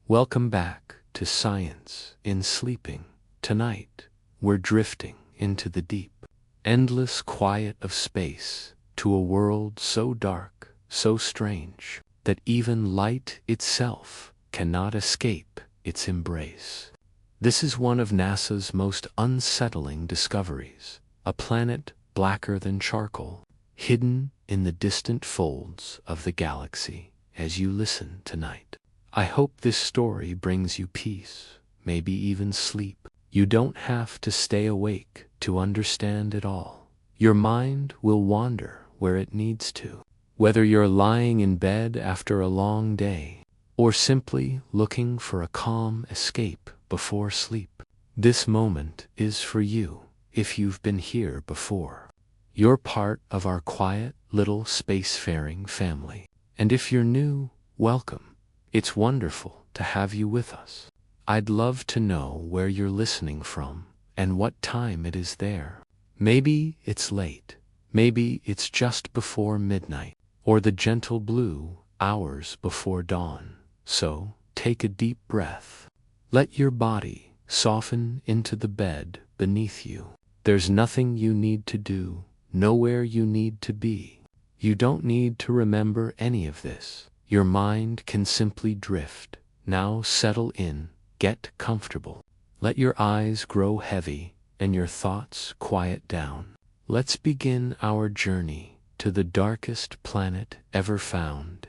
Welcome back to Science in Sleeping. Tonight, we're drifting into the deep, endless quiet of space, to a world so dark, so strange, that even light itself cannot escape its embrace. This is one of NASA's most unsettling discoveries, a planet blacker than charcoal, hidden in the distant folds of the galaxy. As you listen tonight, I hope this story brings you peace, maybe even sleep. You don't have to stay awake to understand it all. Your mind will wander where it needs to. Whether you're lying in bed after a long day, or simply looking for a calm escape before sleep, this moment is for you. If you've been here before, you're part of our quiet little spacefaring family. And if you're new, welcome. It's wonderful to have you with us. I'd love to know where you're listening from and what time it is there. Maybe it's late. Maybe it's just before midnight, or the gentle blue hours before dawn. So, take a deep breath. Let your body soften into the bed beneath you. There's nothing you need to do, nowhere you need to be. You don't need to remember any of this. Your mind can simply drift. Now settle in, get comfortable. Let your eyes grow heavy and your thoughts quiet down. Let's begin our journey to the darkest planet ever found,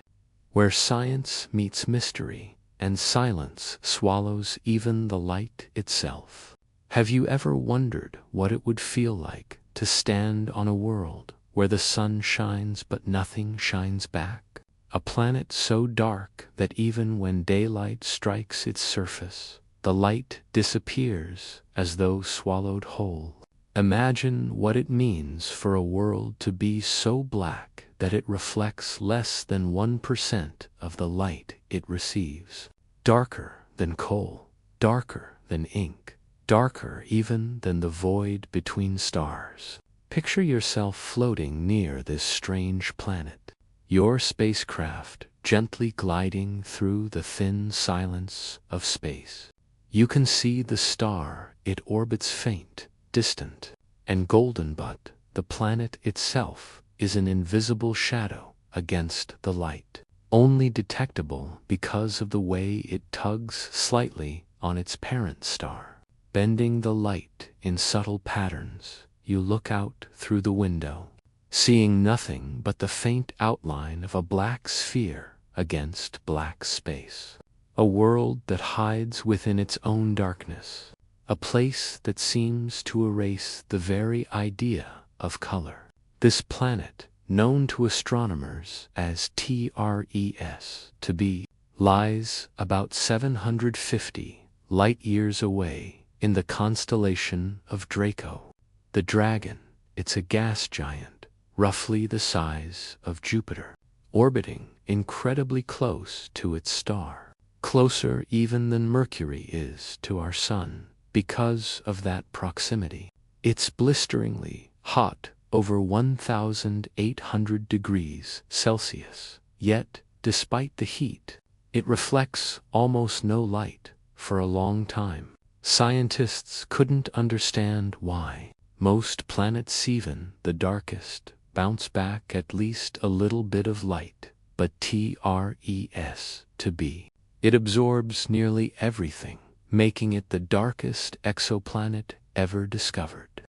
where science meets mystery and silence swallows even the light itself. Have you ever wondered what it would feel like to stand on a world where the sun shines but nothing shines back? A planet so dark that even when daylight strikes its surface, the light disappears as though swallowed whole. Imagine what it means for a world to be so black that it reflects less than 1% of the light it receives. Darker than coal, darker than ink, darker even than the void between stars. Picture yourself floating near this strange planet, your spacecraft gently gliding through the thin silence of space. You can see the star it orbits faint, distant, and golden, but the planet itself is an invisible shadow against the light, only detectable because of the way it tugs slightly on its parent star, bending the light in subtle patterns. You look out through the window, seeing nothing but the faint outline of a black sphere against black space. A world that hides within its own darkness, a place that seems to erase the very idea of color. This planet, known to astronomers as TRES to be, lies about 750 light-years away in the constellation of Draco. The dragon, it's a gas giant, roughly the size of Jupiter, orbiting incredibly close to its star, closer even than Mercury is to our sun. Because of that proximity, it's blisteringly hot, over 1,800 degrees Celsius. Yet, despite the heat, it reflects almost no light for a long time. Scientists couldn't understand why. Most planets, even the darkest, bounce back at least a little bit of light, but TRES to be, it absorbs nearly everything, making it the darkest exoplanet ever discovered.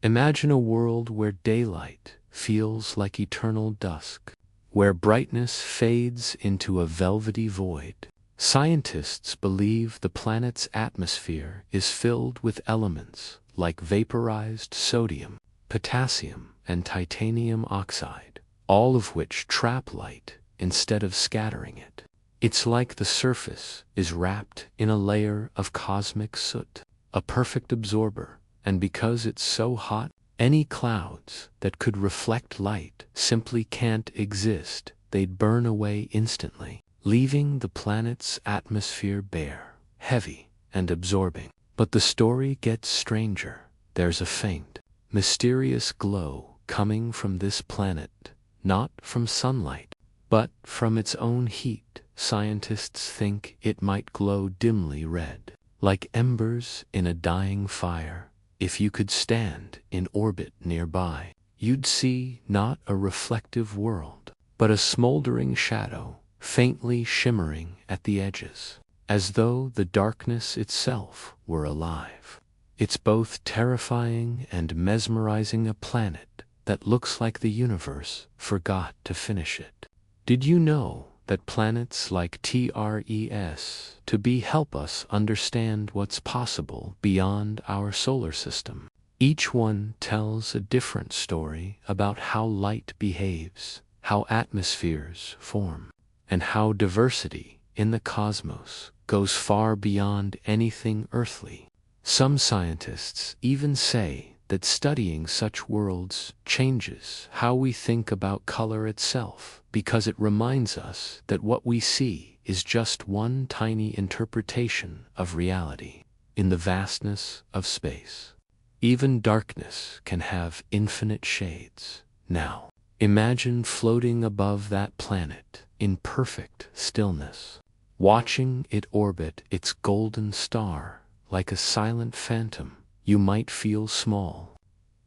Imagine a world where daylight feels like eternal dusk, where brightness fades into a velvety void. Scientists believe the planet's atmosphere is filled with elements like vaporized sodium, potassium, and titanium oxide, all of which trap light instead of scattering it. It's like the surface is wrapped in a layer of cosmic soot, a perfect absorber, and because it's so hot, any clouds that could reflect light simply can't exist. They'd burn away instantly, leaving the planet's atmosphere bare, heavy, and absorbing. But the story gets stranger. There's a faint, mysterious glow coming from this planet, not from sunlight, but from its own heat, scientists think it might glow dimly red, like embers in a dying fire. If you could stand in orbit nearby, you'd see not a reflective world, but a smoldering shadow, faintly shimmering at the edges, as though the darkness itself were alive. It's both terrifying and mesmerizing, a planet that looks like the universe forgot to finish it. Did you know that planets like TRES to be help us understand what's possible beyond our solar system? Each one tells a different story about how light behaves, how atmospheres form, and how diversity in the cosmos goes far beyond anything earthly. Some scientists even say that studying such worlds changes how we think about color itself, because it reminds us that what we see is just one tiny interpretation of reality in the vastness of space. Even darkness can have infinite shades. Now, imagine floating above that planet in perfect stillness, watching it orbit its golden star like a silent phantom. You might feel small,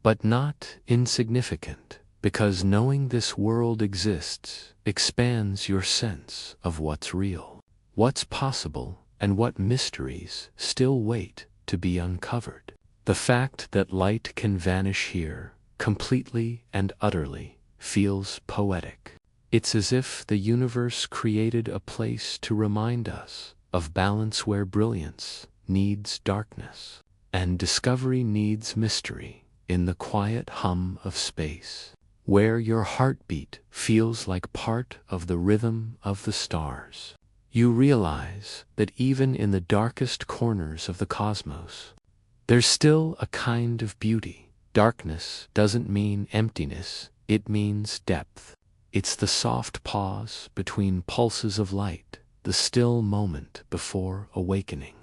but not insignificant, because knowing this world exists expands your sense of what's real, what's possible, and what mysteries still wait to be uncovered. The fact that light can vanish here completely and utterly feels poetic. It's as if the universe created a place to remind us of balance, where brilliance needs darkness and discovery needs mystery, in the quiet hum of space, where your heartbeat feels like part of the rhythm of the stars. You realize that even in the darkest corners of the cosmos, there's still a kind of beauty. Darkness doesn't mean emptiness, it means depth. It's the soft pause between pulses of light, the still moment before awakening.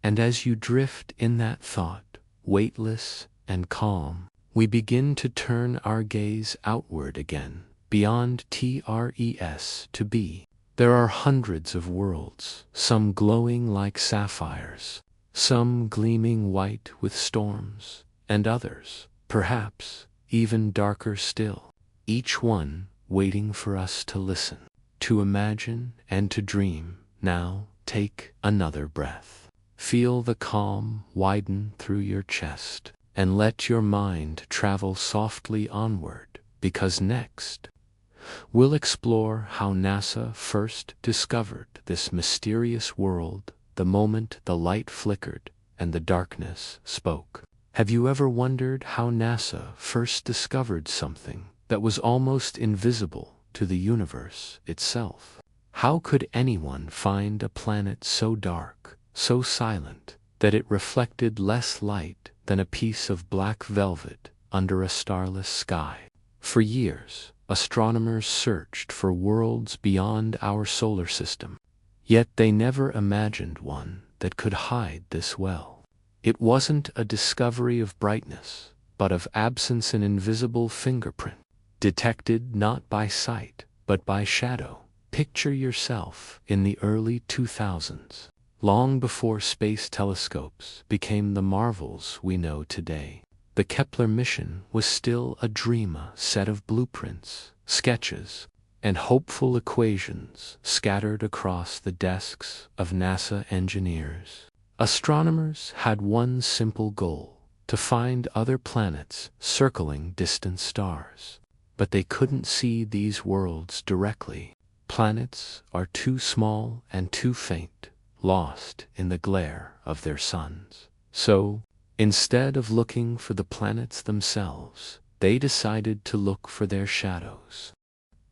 And as you drift in that thought, weightless and calm, we begin to turn our gaze outward again, beyond TRES to be. There are hundreds of worlds, some glowing like sapphires, some gleaming white with storms, and others, perhaps, even darker still, each one waiting for us to listen, to imagine, and to dream. Now, take another breath. Feel the calm widen through your chest, and let your mind travel softly onward, because next, we'll explore how NASA first discovered this mysterious world, the moment the light flickered and the darkness spoke. Have you ever wondered how NASA first discovered something that was almost invisible to the universe itself? How could anyone find a planet so dark, so silent, that it reflected less light than a piece of black velvet under a starless sky? For years, astronomers searched for worlds beyond our solar system, yet they never imagined one that could hide this well. It wasn't a discovery of brightness, but of absence, an invisible fingerprint, detected not by sight, but by shadow. Picture yourself in the early 2000s, long before space telescopes became the marvels we know today. The Kepler mission was still a dream, a set of blueprints, sketches, and hopeful equations scattered across the desks of NASA engineers. Astronomers had one simple goal: to find other planets circling distant stars. But they couldn't see these worlds directly. Planets are too small and too faint, lost in the glare of their suns. So, instead of looking for the planets themselves, they decided to look for their shadows.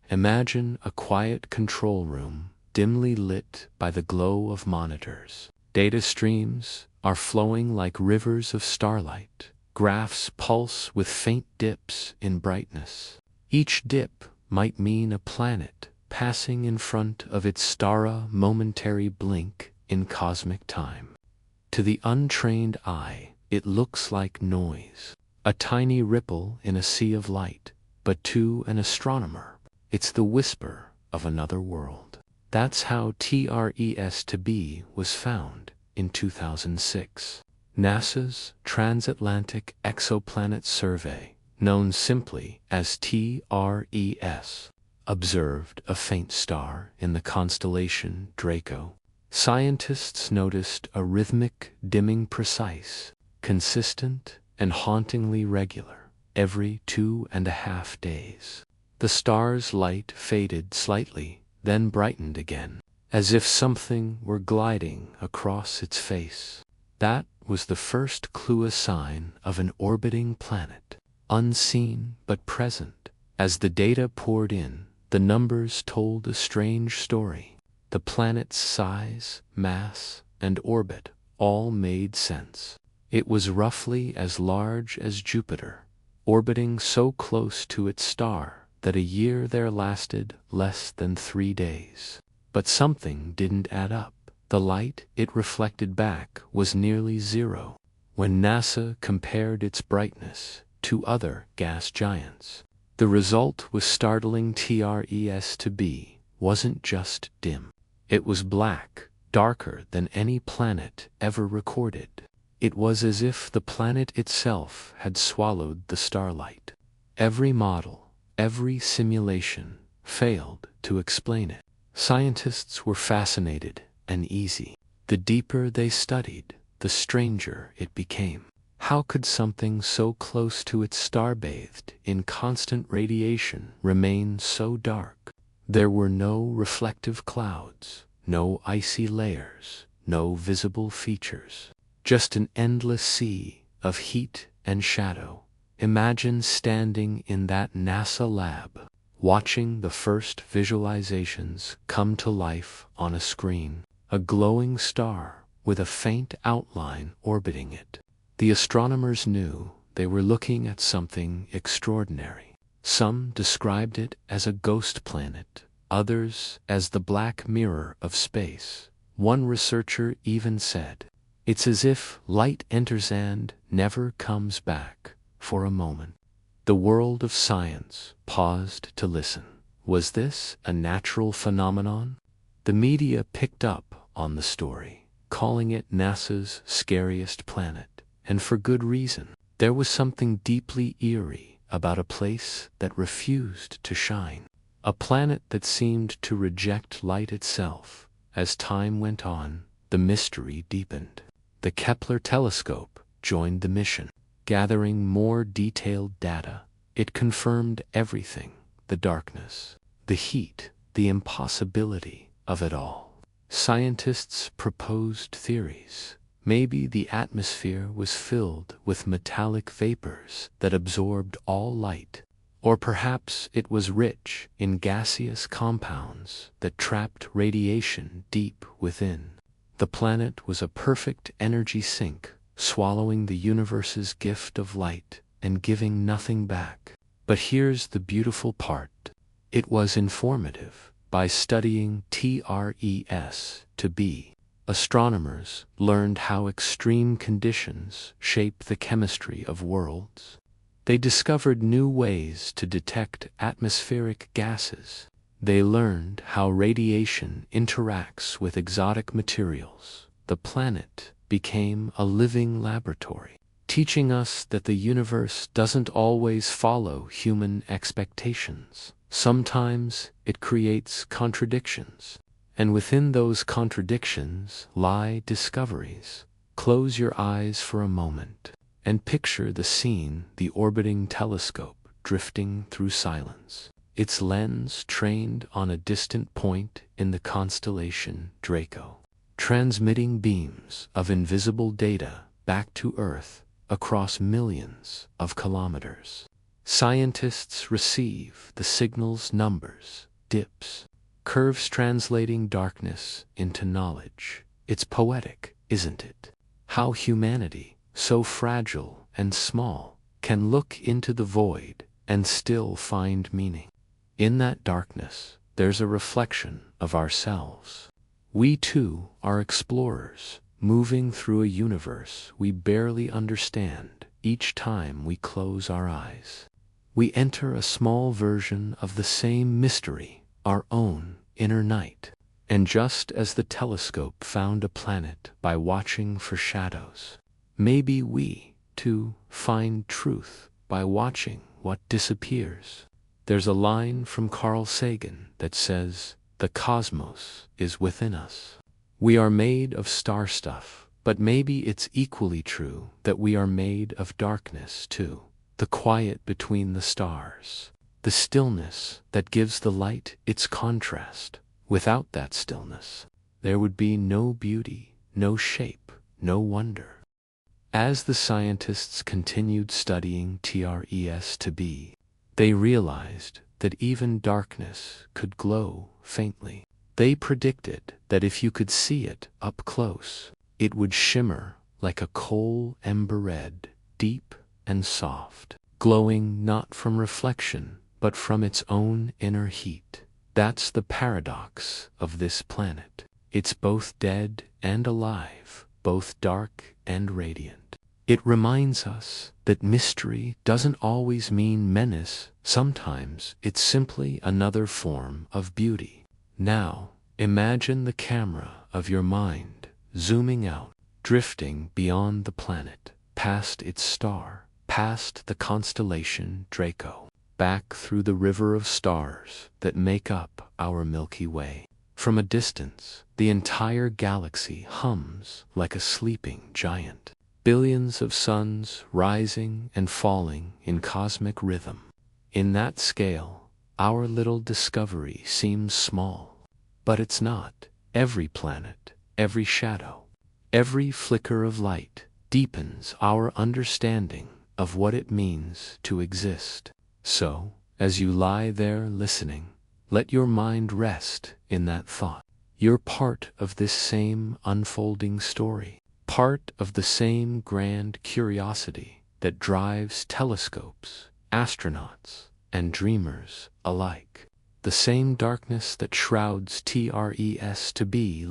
Imagine a quiet control room, dimly lit by the glow of monitors. Data streams are flowing like rivers of starlight. Graphs pulse with faint dips in brightness. Each dip might mean a planet passing in front of its star, a momentary blink in cosmic time. To the untrained eye, it looks like noise, a tiny ripple in a sea of light, but to an astronomer, it's the whisper of another world. That's how TRES-B was found in 2006. NASA's Transatlantic Exoplanet Survey, known simply as TRES, observed a faint star in the constellation Draco. Scientists noticed a rhythmic dimming, precise, consistent, and hauntingly regular, every 2.5 days. The star's light faded slightly, then brightened again, as if something were gliding across its face. That was the first clue, a sign of an orbiting planet, unseen but present. As the data poured in, the numbers told a strange story. The planet's size, mass, and orbit all made sense. It was roughly as large as Jupiter, orbiting so close to its star that a year there lasted less than 3 days. But something didn't add up. The light it reflected back was nearly zero. When NASA compared its brightness to other gas giants, the result was startling. TRES-B wasn't just dim. It was black, darker than any planet ever recorded. It was as if the planet itself had swallowed the starlight. Every model, every simulation failed to explain it. Scientists were fascinated and easy. The deeper they studied, the stranger it became. How could something so close to its star, bathed in constant radiation, remain so dark? There were no reflective clouds, no icy layers, no visible features. Just an endless sea of heat and shadow. Imagine standing in that NASA lab, watching the first visualizations come to life on a screen. A glowing star with a faint outline orbiting it. The astronomers knew they were looking at something extraordinary. Some described it as a ghost planet, others as the black mirror of space. One researcher even said, "It's as if light enters and never comes back for a moment." The world of science paused to listen. Was this a natural phenomenon? The media picked up on the story, calling it NASA's scariest planet, and for good reason. There was something deeply eerie about a place that refused to shine, a planet that seemed to reject light itself. As time went on, the mystery deepened. The Kepler telescope joined the mission, gathering more detailed data. It confirmed everything: the darkness, the heat, the impossibility of it all. Scientists proposed theories. Maybe the atmosphere was filled with metallic vapors that absorbed all light, or perhaps it was rich in gaseous compounds that trapped radiation deep within. The planet was a perfect energy sink, swallowing the universe's gift of light and giving nothing back. But here's the beautiful part. It was informative. By studying TRES-B, astronomers learned how extreme conditions shape the chemistry of worlds. They discovered new ways to detect atmospheric gases. They learned how radiation interacts with exotic materials. The planet became a living laboratory, teaching us that the universe doesn't always follow human expectations. Sometimes it creates contradictions, and within those contradictions lie discoveries. Close your eyes for a moment and picture the scene: the orbiting telescope drifting through silence, its lens trained on a distant point in the constellation Draco, transmitting beams of invisible data back to Earth across millions of kilometers. Scientists receive the signal's numbers, dips, curves, translating darkness into knowledge. It's poetic, isn't it? How humanity, so fragile and small, can look into the void and still find meaning. In that darkness, there's a reflection of ourselves. We too are explorers, moving through a universe we barely understand. Each time we close our eyes, we enter a small version of the same mystery, our own inner night. And just as the telescope found a planet by watching for shadows, maybe we, too, find truth by watching what disappears. There's a line from Carl Sagan that says, "The cosmos is within us." We are made of star stuff, but maybe it's equally true that we are made of darkness too. The quiet between the stars, the stillness that gives the light its contrast. Without that stillness, there would be no beauty, no shape, no wonder. As the scientists continued studying TRES, they realized that even darkness could glow faintly. They predicted that if you could see it up close, it would shimmer like a coal ember red, deep and soft, glowing not from reflection, but from its own inner heat. That's the paradox of this planet. It's both dead and alive, both dark and radiant. It reminds us that mystery doesn't always mean menace. Sometimes it's simply another form of beauty. Now, imagine the camera of your mind zooming out, drifting beyond the planet, past its star, past the constellation Draco, back through the river of stars that make up our Milky Way. From a distance, the entire galaxy hums like a sleeping giant. Billions of suns rising and falling in cosmic rhythm. In that scale, our little discovery seems small. But it's not. Every planet, every shadow, every flicker of light deepens our understanding of what it means to exist. So, as you lie there listening, let your mind rest in that thought. You're part of this same unfolding story, part of the same grand curiosity that drives telescopes, astronauts, and dreamers alike. The same darkness that shrouds TRES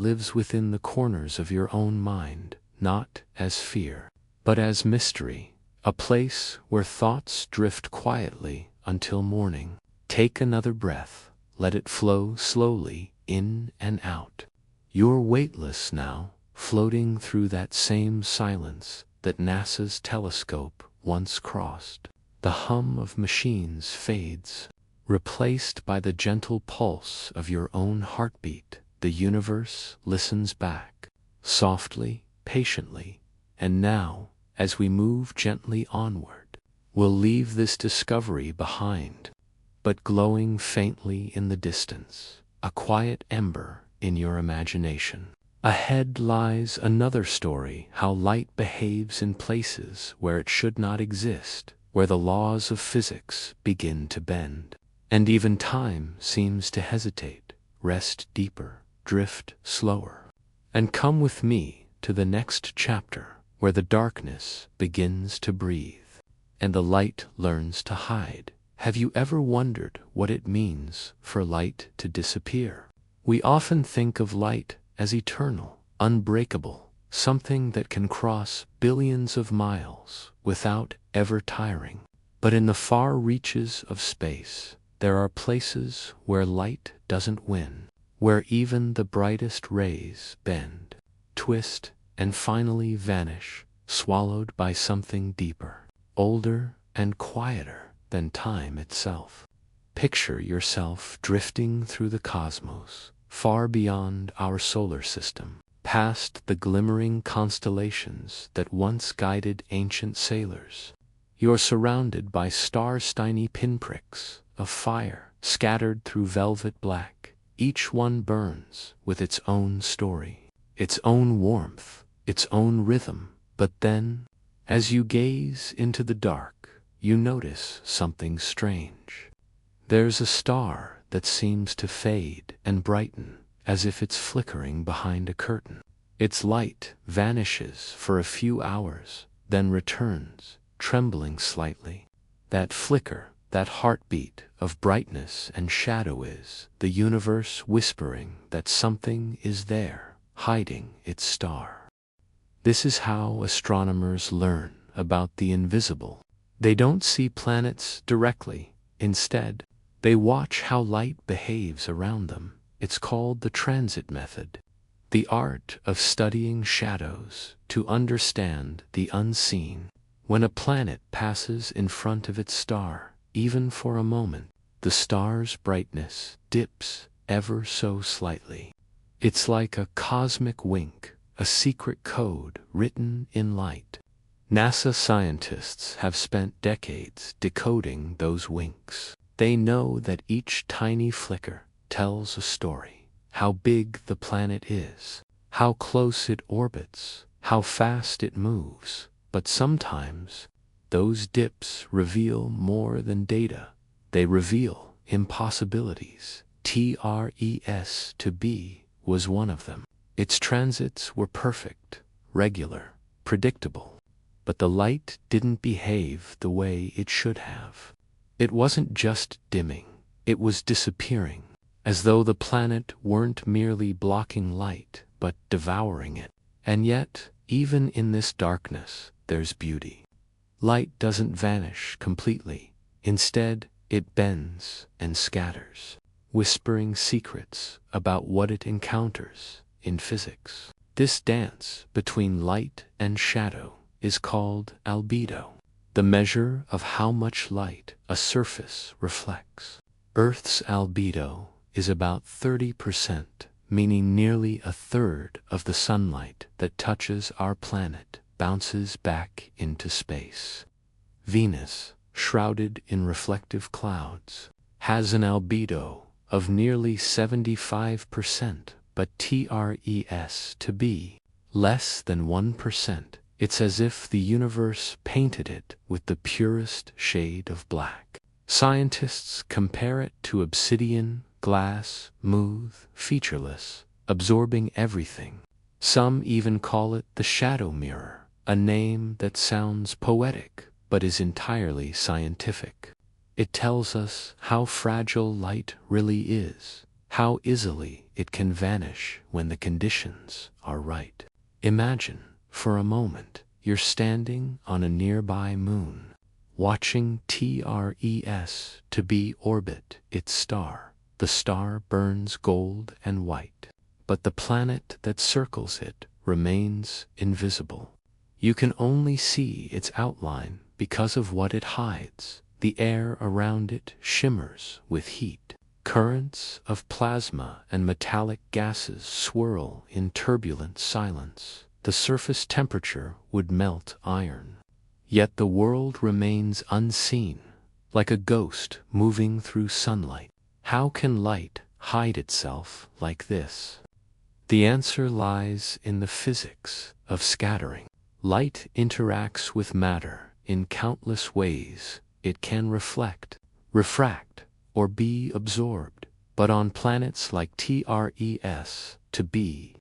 lives within the corners of your own mind, not as fear, but as mystery, a place where thoughts drift quietly until morning. Take another breath, let it flow slowly in and out. You're weightless now, floating through that same silence that NASA's telescope once crossed. The hum of machines fades, replaced by the gentle pulse of your own heartbeat. The universe listens back, softly, patiently, and now, as we move gently onward, we'll leave this discovery behind, but glowing faintly in the distance, a quiet ember in your imagination. Ahead lies another story, how light behaves in places where it should not exist, where the laws of physics begin to bend. And even time seems to hesitate. Rest deeper, drift slower, and come with me to the next chapter, where the darkness begins to breathe, and the light learns to hide. Have you ever wondered what it means for light to disappear? We often think of light as eternal, unbreakable, something that can cross billions of miles without ever tiring. But in the far reaches of space, there are places where light doesn't win, where even the brightest rays bend, twist, and finally vanish, swallowed by something deeper, older, and quieter than time itself. Picture yourself drifting through the cosmos, far beyond our solar system, past the glimmering constellations that once guided ancient sailors. You're surrounded by stars, tiny pinpricks of fire scattered through velvet black. Each one burns with its own story, its own warmth, its own rhythm. But then, as you gaze into the dark, you notice something strange. There's a star that seems to fade and brighten, as if it's flickering behind a curtain. Its light vanishes for a few hours, then returns, trembling slightly. That flicker, that heartbeat of brightness and shadow is the universe whispering that something is there, hiding its star. This is how astronomers learn about the invisible. They don't see planets directly. Instead, they watch how light behaves around them. It's called the transit method, the art of studying shadows to understand the unseen. When a planet passes in front of its star, even for a moment, the star's brightness dips ever so slightly. It's like a cosmic wink, a secret code written in light. NASA scientists have spent decades decoding those winks. They know that each tiny flicker tells a story. How big the planet is, how close it orbits, how fast it moves. But sometimes, those dips reveal more than data. They reveal impossibilities. TRES to be was one of them. Its transits were perfect, regular, predictable. But the light didn't behave the way it should have. It wasn't just dimming, it was disappearing, as though the planet weren't merely blocking light, but devouring it. And yet, even in this darkness, there's beauty. Light doesn't vanish completely. Instead, it bends and scatters, whispering secrets about what it encounters in physics. This dance between light and shadow is called albedo, the measure of how much light a surface reflects. Earth's albedo is about 30%, meaning nearly a third of the sunlight that touches our planet bounces back into space. Venus, shrouded in reflective clouds, has an albedo of nearly 75%, but TRES to be less than 1%. It's as if the universe painted it with the purest shade of black. Scientists compare it to obsidian, glass, smooth, featureless, absorbing everything. Some even call it the shadow mirror, a name that sounds poetic but is entirely scientific. It tells us how fragile light really is, how easily it can vanish when the conditions are right. Imagine, for a moment, you're standing on a nearby moon, watching TRES to be orbit its star. The star burns gold and white, but the planet that circles it remains invisible. You can only see its outline because of what it hides. The air around it shimmers with heat. Currents of plasma and metallic gases swirl in turbulent silence. The surface temperature would melt iron. Yet the world remains unseen, like a ghost moving through sunlight. How can light hide itself like this? The answer lies in the physics of scattering. Light interacts with matter in countless ways. It can reflect, refract, or be absorbed. But on planets like TRES to be,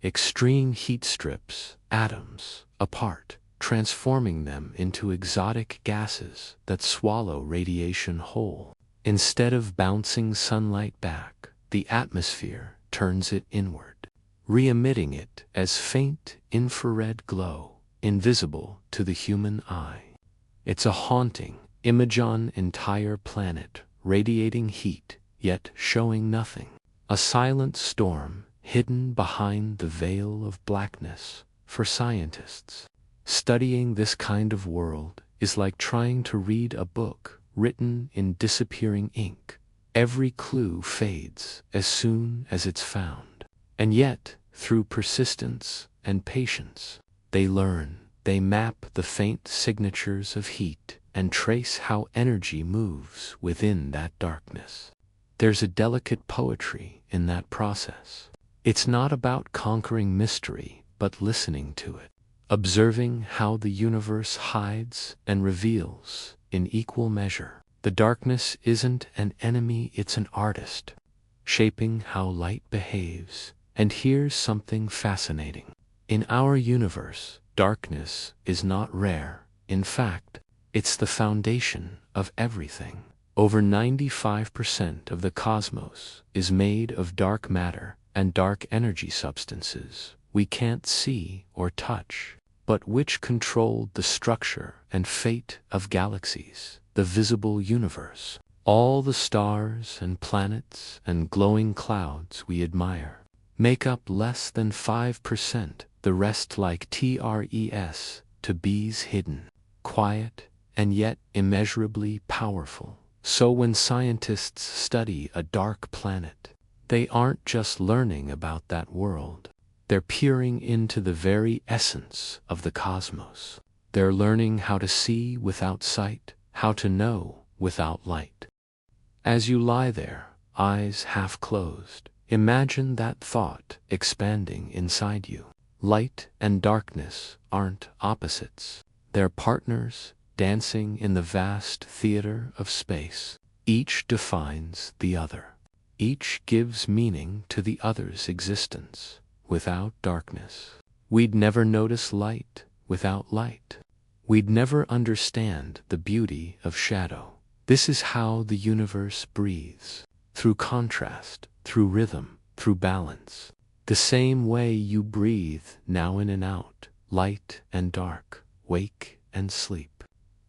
extreme heat strips atoms apart, transforming them into exotic gases that swallow radiation whole. Instead of bouncing sunlight back, the atmosphere turns it inward, re-emitting it as faint infrared glow, invisible to the human eye. It's a haunting image on an entire planet, radiating heat, yet showing nothing. A silent storm hidden behind the veil of blackness. For scientists, studying this kind of world is like trying to read a book written in disappearing ink. Every clue fades as soon as it's found. And yet, through persistence and patience, they learn. They map the faint signatures of heat and trace how energy moves within that darkness. There's a delicate poetry in that process. It's not about conquering mystery, but listening to it, observing how the universe hides and reveals in equal measure. The darkness isn't an enemy, it's an artist, shaping how light behaves. And here's something fascinating. In our universe, darkness is not rare. In fact, it's the foundation of everything. Over 95% of the cosmos is made of dark matter and dark energy substances we can't see or touch, but which controlled the structure and fate of galaxies, the visible universe. All the stars and planets and glowing clouds we admire make up less than 5%, the rest like TRES to bees hidden, quiet, and yet immeasurably powerful. So when scientists study a dark planet, they aren't just learning about that world. They're peering into the very essence of the cosmos. They're learning how to see without sight, how to know without light. As you lie there, eyes half closed, imagine that thought expanding inside you. Light and darkness aren't opposites. They're partners dancing in the vast theater of space. Each defines the other. Each gives meaning to the other's existence. Without darkness, we'd never notice light. Without light, we'd never understand the beauty of shadow. This is how the universe breathes, through contrast, through rhythm, through balance. The same way you breathe now in and out, light and dark, wake and sleep.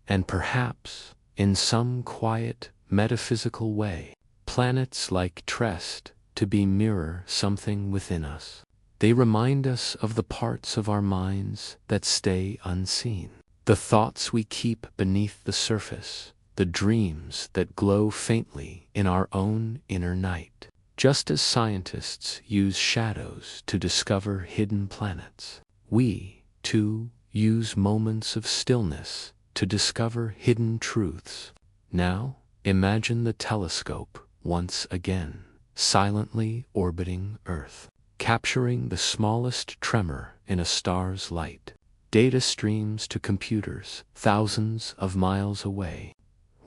And perhaps, in some quiet, metaphysical way, planets like Trest to be mirror something within us. They remind us of the parts of our minds that stay unseen, the thoughts we keep beneath the surface, the dreams that glow faintly in our own inner night. Just as scientists use shadows to discover hidden planets, we, too, use moments of stillness to discover hidden truths. Now, imagine the telescope once again, silently orbiting Earth, capturing the smallest tremor in a star's light. Data streams to computers thousands of miles away,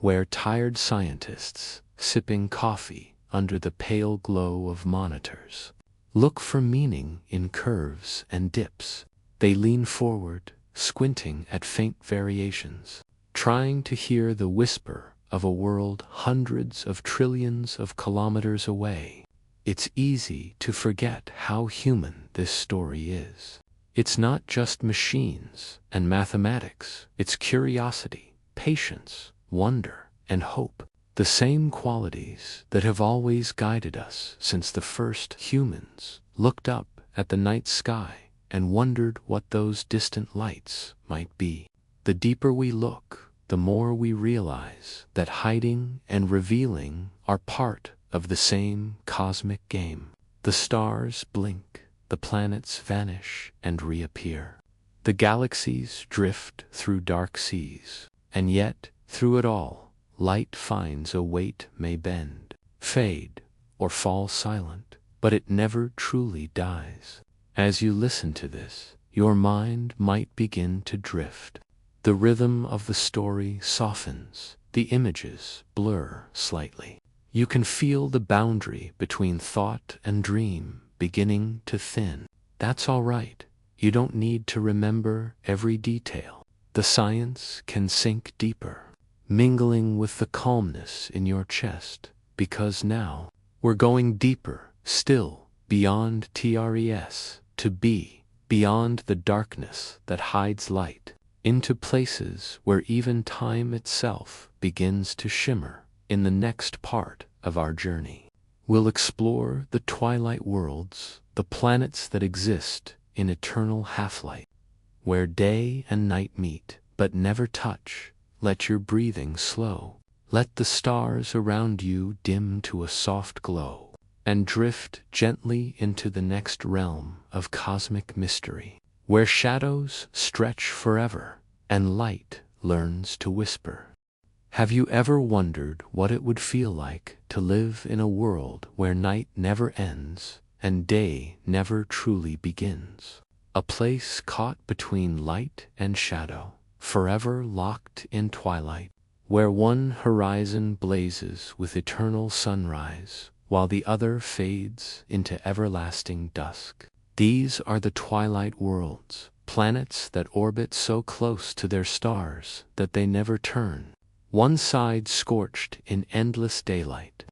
where tired scientists, sipping coffee under the pale glow of monitors, look for meaning in curves and dips. They lean forward, squinting at faint variations, trying to hear the whisper of a world hundreds of trillions of kilometers away. It's easy to forget how human this story is. It's not just machines and mathematics, it's curiosity, patience, wonder, and hope. The same qualities that have always guided us since the first humans looked up at the night sky and wondered what those distant lights might be. The deeper we look, the more we realize that hiding and revealing are part of the same cosmic game. The stars blink, the planets vanish and reappear. The galaxies drift through dark seas, and yet, through it all, light finds a weight may bend, fade, or fall silent, but it never truly dies. As you listen to this, your mind might begin to drift. The rhythm of the story softens, the images blur slightly. You can feel the boundary between thought and dream beginning to thin. That's all right. You don't need to remember every detail. The science can sink deeper, mingling with the calmness in your chest, because now we're going deeper, still, beyond TRES, to be, beyond the darkness that hides light, into places where even time itself begins to shimmer. In the next part of our journey, we'll explore the twilight worlds, the planets that exist in eternal half-light, where day and night meet, but never touch. Let your breathing slow. Let the stars around you dim to a soft glow, and drift gently into the next realm of cosmic mystery, where shadows stretch forever and light learns to whisper. Have you ever wondered what it would feel like to live in a world where night never ends and day never truly begins? A place caught between light and shadow, forever locked in twilight, where one horizon blazes with eternal sunrise, while the other fades into everlasting dusk. These are the twilight worlds, planets that orbit so close to their stars that they never turn. One side scorched in endless daylight,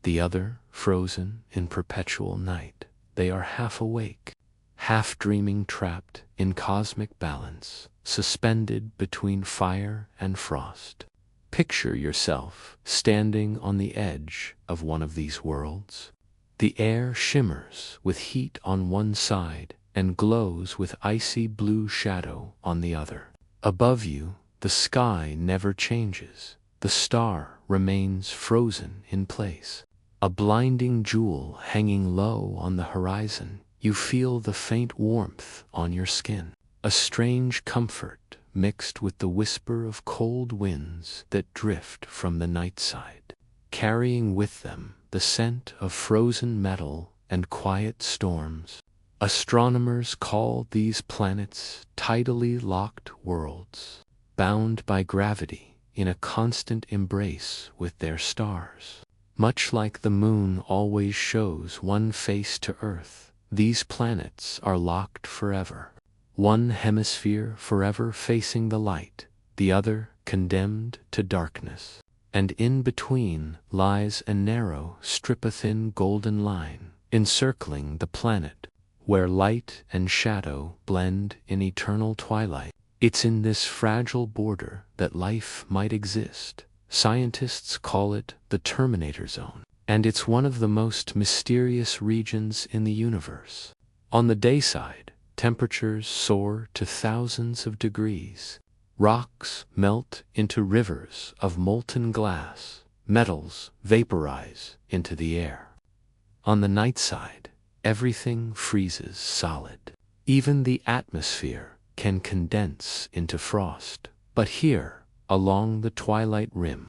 the other frozen in perpetual night. They are half awake, half dreaming, trapped in cosmic balance, suspended between fire and frost. Picture yourself standing on the edge of one of these worlds. The air shimmers with heat on one side and glows with icy blue shadow on the other. Above you, the sky never changes. The star remains frozen in place. A blinding jewel hanging low on the horizon, you feel the faint warmth on your skin. A strange comfort mixed with the whisper of cold winds that drift from the night side, carrying with them the scent of frozen metal and quiet storms. Astronomers call these planets tidally locked worlds, bound by gravity in a constant embrace with their stars. Much like the moon always shows one face to Earth, these planets are locked forever. One hemisphere forever facing the light, the other condemned to darkness. And in between lies a narrow, strip-a-thin golden line, encircling the planet, where light and shadow blend in eternal twilight. It's in this fragile border that life might exist. Scientists call it the Terminator Zone, and it's one of the most mysterious regions in the universe. On the day side, temperatures soar to thousands of degrees. Rocks melt into rivers of molten glass. Metals vaporize into the air. On the night side, everything freezes solid. Even the atmosphere can condense into frost. But here, along the twilight rim,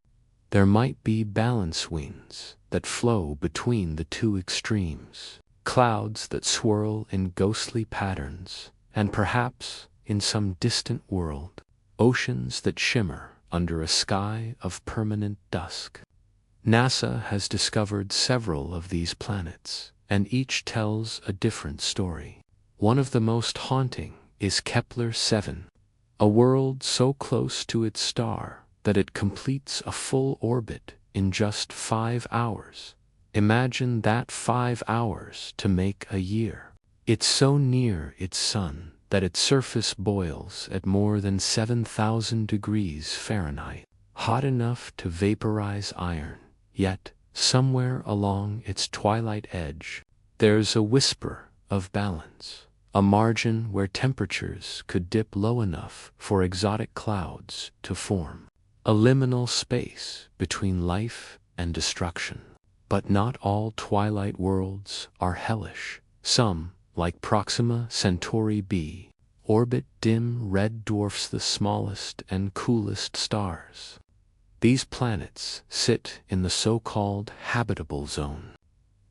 there might be balance winds that flow between the two extremes. Clouds that swirl in ghostly patterns, and perhaps, in some distant world, oceans that shimmer under a sky of permanent dusk. NASA has discovered several of these planets, and each tells a different story. One of the most haunting is Kepler-7, a world so close to its star that it completes a full orbit in just 5 hours. Imagine that 5 hours to make a year. It's so near its sun that its surface boils at more than 7,000 degrees Fahrenheit, hot enough to vaporize iron. Yet, somewhere along its twilight edge, there's a whisper of balance, a margin where temperatures could dip low enough for exotic clouds to form. A liminal space between life and destruction. But not all twilight worlds are hellish. Some, like Proxima Centauri b, orbit dim red dwarfs, the smallest and coolest stars. These planets sit in the so-called habitable zone,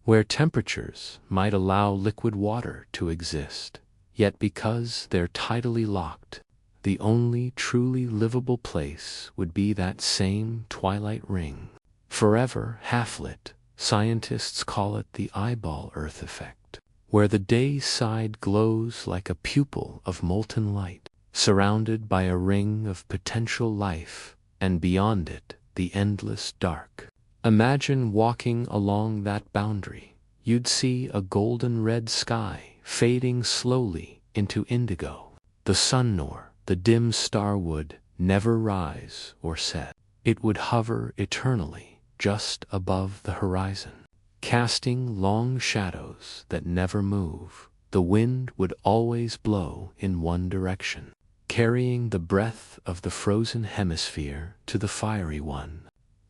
where temperatures might allow liquid water to exist. Yet because they're tidally locked, the only truly livable place would be that same twilight ring, forever half-lit. Scientists call it the eyeball Earth effect, where the day side glows like a pupil of molten light, surrounded by a ring of potential life, and beyond it, the endless dark. Imagine walking along that boundary. You'd see a golden red sky fading slowly into indigo. The sun nor the dim star would never rise or set. It would hover eternally just above the horizon, casting long shadows that never move. The wind would always blow in one direction, carrying the breath of the frozen hemisphere to the fiery one.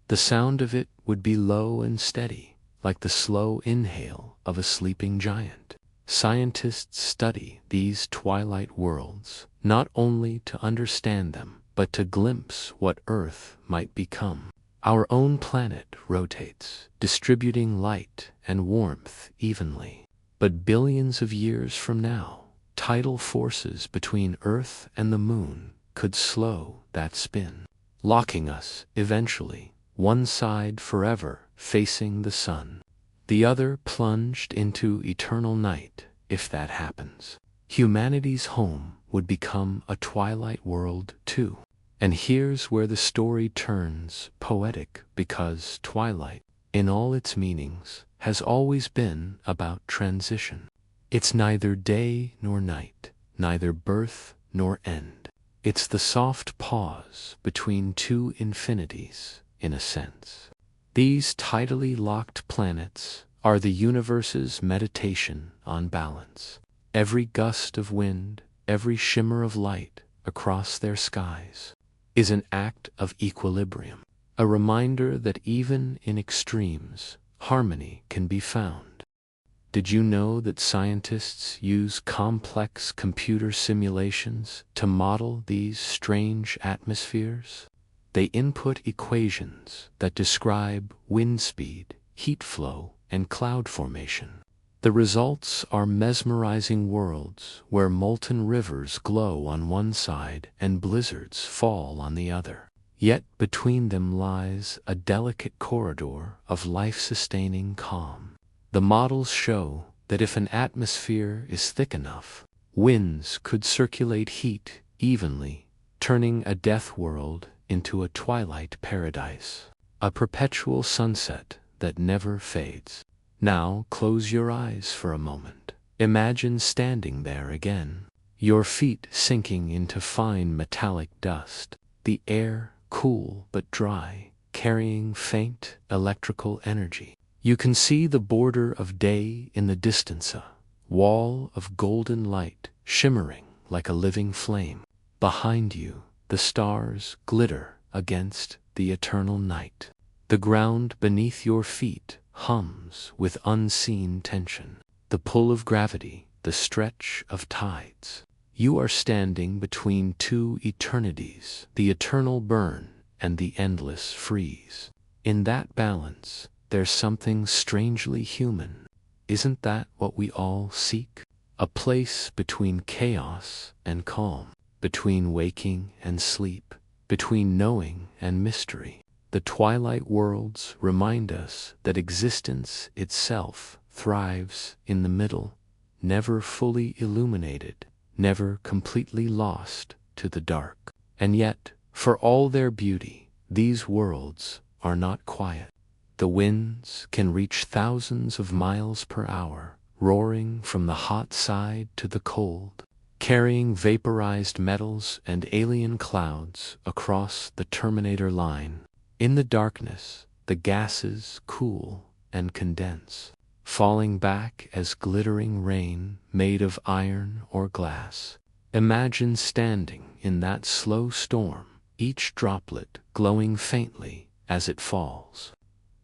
The sound of it would be low and steady, like the slow inhale of a sleeping giant. Scientists study these twilight worlds, not only to understand them, but to glimpse what Earth might become. Our own planet rotates, distributing light and warmth evenly. But billions of years from now, tidal forces between Earth and the moon could slow that spin, locking us, eventually, one side forever facing the sun, the other plunged into eternal night. If that happens, humanity's home would become a twilight world too. And here's where the story turns poetic, because twilight, in all its meanings, has always been about transition. It's neither day nor night, neither birth nor end. It's the soft pause between two infinities, in a sense. These tidally locked planets are the universe's meditation on balance. Every gust of wind, every shimmer of light across their skies is an act of equilibrium, a reminder that even in extremes, harmony can be found. Did you know that scientists use complex computer simulations to model these strange atmospheres? They input equations that describe wind speed, heat flow, and cloud formation. The results are mesmerizing worlds where molten rivers glow on one side and blizzards fall on the other. Yet between them lies a delicate corridor of life-sustaining calm. The models show that if an atmosphere is thick enough, winds could circulate heat evenly, turning a death world into a twilight paradise, a perpetual sunset that never fades. Now close your eyes for a moment. Imagine standing there again, your feet sinking into fine metallic dust, the air cool but dry, carrying faint electrical energy. You can see the border of day in the distance, a wall of golden light shimmering like a living flame. Behind you, the stars glitter against the eternal night. The ground beneath your feet hums with unseen tension. The pull of gravity, the stretch of tides. You are standing between two eternities, the eternal burn and the endless freeze. In that balance, there's something strangely human. Isn't that what we all seek? A place between chaos and calm, between waking and sleep, between knowing and mystery. The twilight worlds remind us that existence itself thrives in the middle, never fully illuminated, never completely lost to the dark. And yet, for all their beauty, these worlds are not quiet. The winds can reach thousands of miles per hour, roaring from the hot side to the cold, carrying vaporized metals and alien clouds across the Terminator line. In the darkness, the gases cool and condense, falling back as glittering rain made of iron or glass. Imagine standing in that slow storm, each droplet glowing faintly as it falls,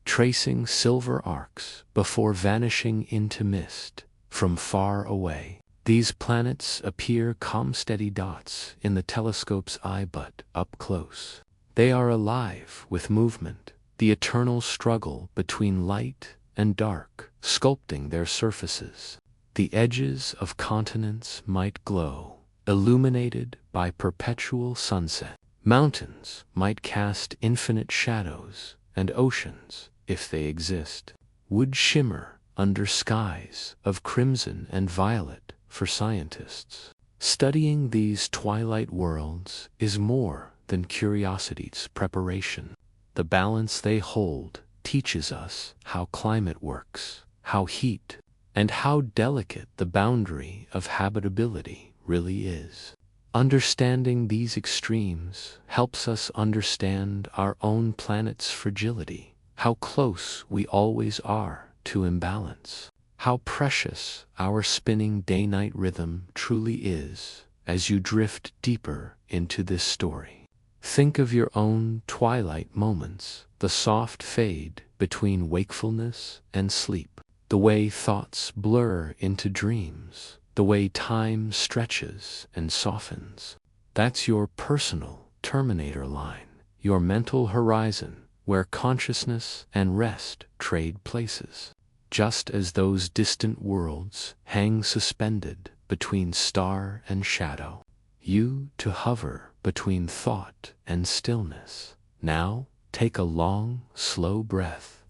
tracing silver arcs before vanishing into mist from far away. These planets appear calm, steady dots in the telescope's eye, but up close, they are alive with movement, the eternal struggle between light and dark sculpting their surfaces. The edges of continents might glow, illuminated by perpetual sunset. Mountains might cast infinite shadows, and oceans, if they exist, would shimmer under skies of crimson and violet for scientists. Studying these twilight worlds is more than curiosity's preparation. The balance they hold teaches us how climate works, how heat, and how delicate the boundary of habitability really is. Understanding these extremes helps us understand our own planet's fragility, how close we always are to imbalance, how precious our spinning day-night rhythm truly is. As you drift deeper into this story, think of your own twilight moments, the soft fade between wakefulness and sleep, the way thoughts blur into dreams, the way time stretches and softens. That's your personal Terminator line, your mental horizon where consciousness and rest trade places. Just as those distant worlds hang suspended between star and shadow, you to hover between thought and stillness. Now, take a long, slow breath.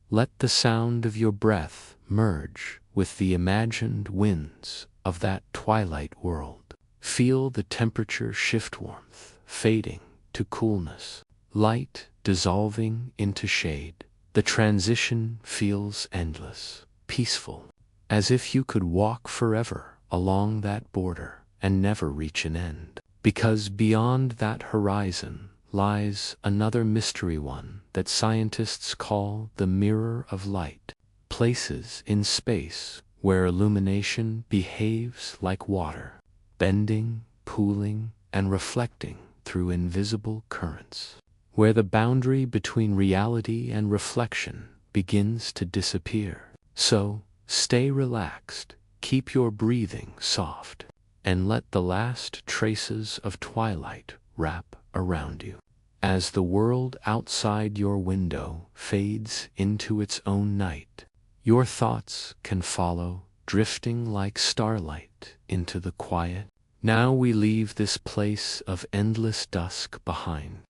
Let the sound of your breath merge with the imagined winds of that twilight world. Feel the temperature shift, warmth fading to coolness, light dissolving into shade. The transition feels endless, peaceful, as if you could walk forever along that border and never reach an end. Because beyond that horizon lies another mystery one that scientists call the mirror of light, places in space where illumination behaves like water, bending, pooling, and reflecting through invisible currents, where the boundary between reality and reflection begins to disappear. So, stay relaxed, keep your breathing soft, and let the last traces of twilight wrap around you. As the world outside your window fades into its own night, your thoughts can follow, drifting like starlight into the quiet. Now we leave this place of endless dusk behind,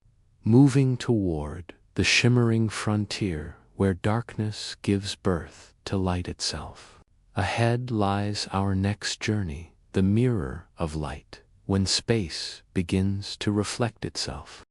moving toward the shimmering frontier where darkness gives birth to light itself. Ahead lies our next journey, the mirror of light, when space begins to reflect itself.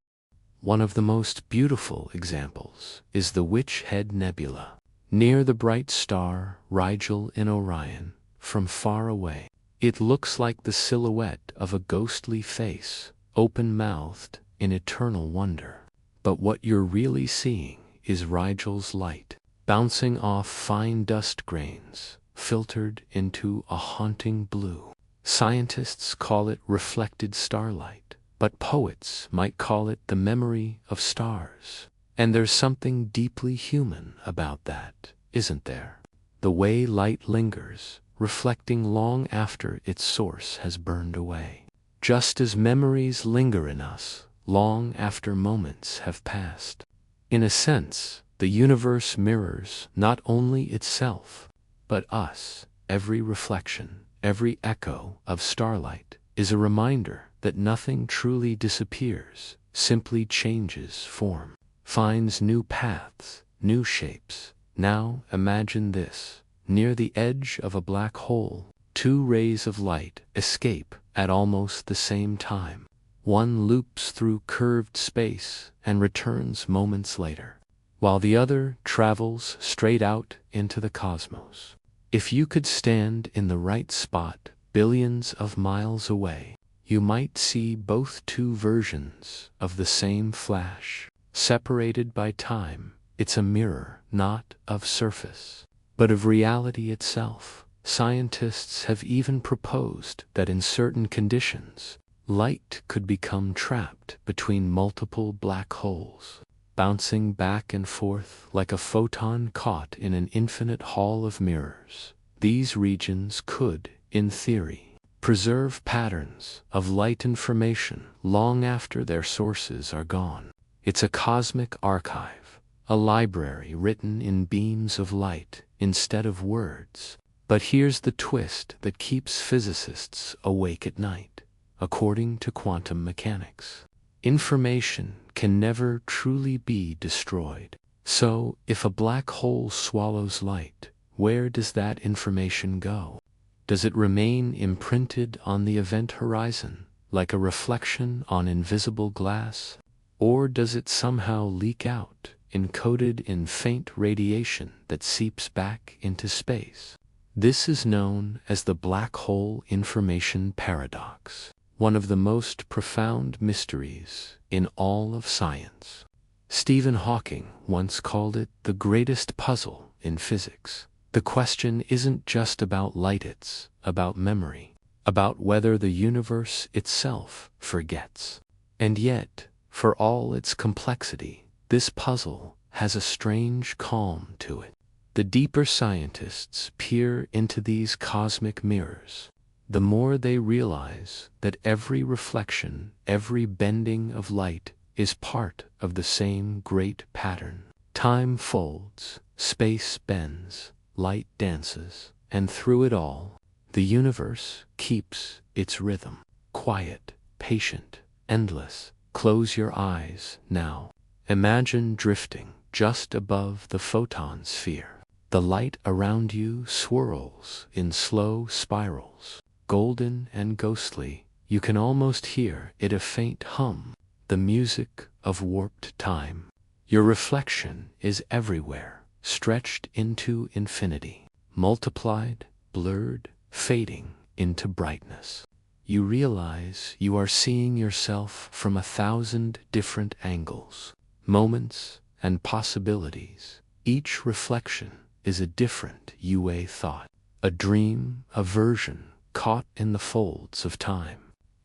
One of the most beautiful examples is the Witch Head Nebula, near the bright star Rigel in Orion. From far away, it looks like the silhouette of a ghostly face, open-mouthed in eternal wonder. But what you're really seeing is Rigel's light, bouncing off fine dust grains, filtered into a haunting blue. Scientists call it reflected starlight, but poets might call it the memory of stars. And there's something deeply human about that, isn't there? The way light lingers, reflecting long after its source has burned away. Just as memories linger in us, long after moments have passed. In a sense, the universe mirrors not only itself, but us. Every reflection, every echo of starlight is a reminder that nothing truly disappears, simply changes form, finds new paths, new shapes. Now imagine this. Near the edge of a black hole, two rays of light escape at almost the same time. One loops through curved space and returns moments later, while the other travels straight out into the cosmos. If you could stand in the right spot, billions of miles away, you might see both two versions of the same flash, separated by time. It's a mirror, not of surface, but of reality itself. Scientists have even proposed that in certain conditions, light could become trapped between multiple black holes, bouncing back and forth like a photon caught in an infinite hall of mirrors. These regions could, in theory, preserve patterns of light information long after their sources are gone. It's a cosmic archive, a library written in beams of light instead of words. But here's the twist that keeps physicists awake at night. According to quantum mechanics, information can never truly be destroyed. So, if a black hole swallows light, where does that information go? Does it remain imprinted on the event horizon, like a reflection on invisible glass? Or does it somehow leak out, encoded in faint radiation that seeps back into space? This is known as the black hole information paradox, one of the most profound mysteries in all of science. Stephen Hawking once called it the greatest puzzle in physics. The question isn't just about light, it's about memory, about whether the universe itself forgets. And yet, for all its complexity, this puzzle has a strange calm to it. The deeper scientists peer into these cosmic mirrors, the more they realize that every reflection, every bending of light is part of the same great pattern. Time folds, space bends, light dances, and through it all, the universe keeps its rhythm. Quiet, patient, endless. Close your eyes now. Imagine drifting just above the photon sphere. The light around you swirls in slow spirals, golden and ghostly. You can almost hear it, a faint hum, the music of warped time. Your reflection is everywhere, stretched into infinity, multiplied, blurred, fading into brightness. you realize you are seeing yourself from 1,000 different angles, moments, and possibilities. Each reflection is a different UA thought, a dream, a version caught in the folds of time.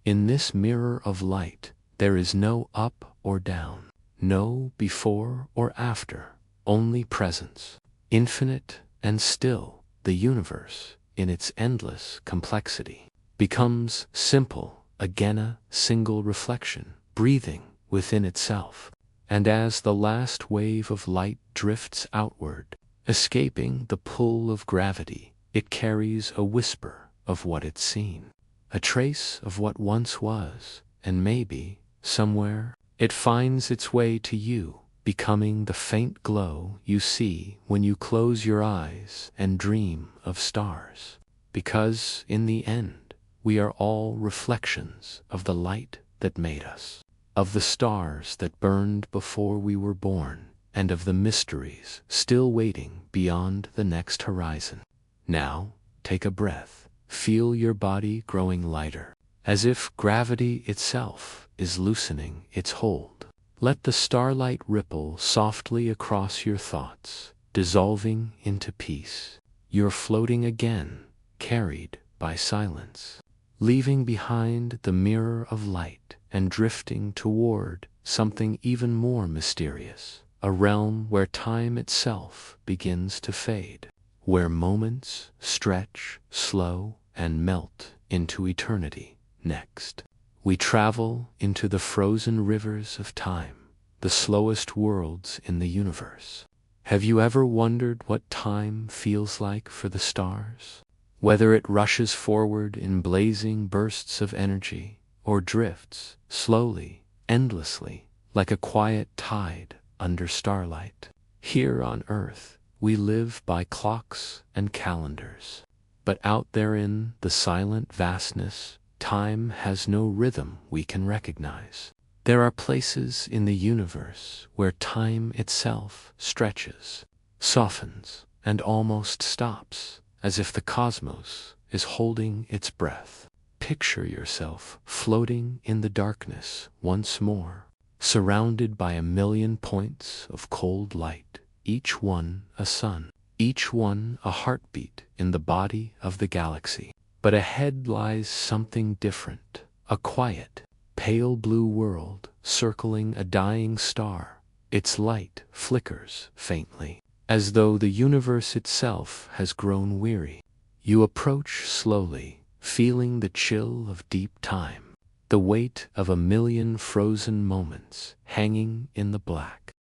In this mirror of light, there is no up or down, no before or after, only presence. Infinite and still, the universe, in its endless complexity, becomes simple, again a single reflection, breathing within itself. And as the last wave of light drifts outward, escaping the pull of gravity, it carries a whisper of what it's seen, a trace of what once was, and maybe, somewhere, it finds its way to you, becoming the faint glow you see when you close your eyes and dream of stars. Because, in the end, we are all reflections of the light that made us, of the stars that burned before we were born, and of the mysteries still waiting beyond the next horizon. Now, take a breath. Feel your body growing lighter, as if gravity itself is loosening its hold. Let the starlight ripple softly across your thoughts, dissolving into peace. You're floating again, carried by silence, leaving behind the mirror of light and drifting toward something even more mysterious, a realm where time itself begins to fade, where moments stretch, slow, and melt into eternity. Next, we travel into the frozen rivers of time, the slowest worlds in the universe. Have you ever wondered what time feels like for the stars? Whether it rushes forward in blazing bursts of energy, or drifts slowly, endlessly, like a quiet tide under starlight. Here on Earth, we live by clocks and calendars. But out there in the silent vastness, time has no rhythm we can recognize. There are places in the universe where time itself stretches, softens, and almost stops, as if the cosmos is holding its breath. Picture yourself floating in the darkness once more, surrounded by a million points of cold light, each one a sun, each one a heartbeat in the body of the galaxy. But ahead lies something different, a quiet, pale blue world circling a dying star. Its light flickers faintly, as though the universe itself has grown weary. You approach slowly, feeling the chill of deep time, the weight of a million frozen moments hanging in the black.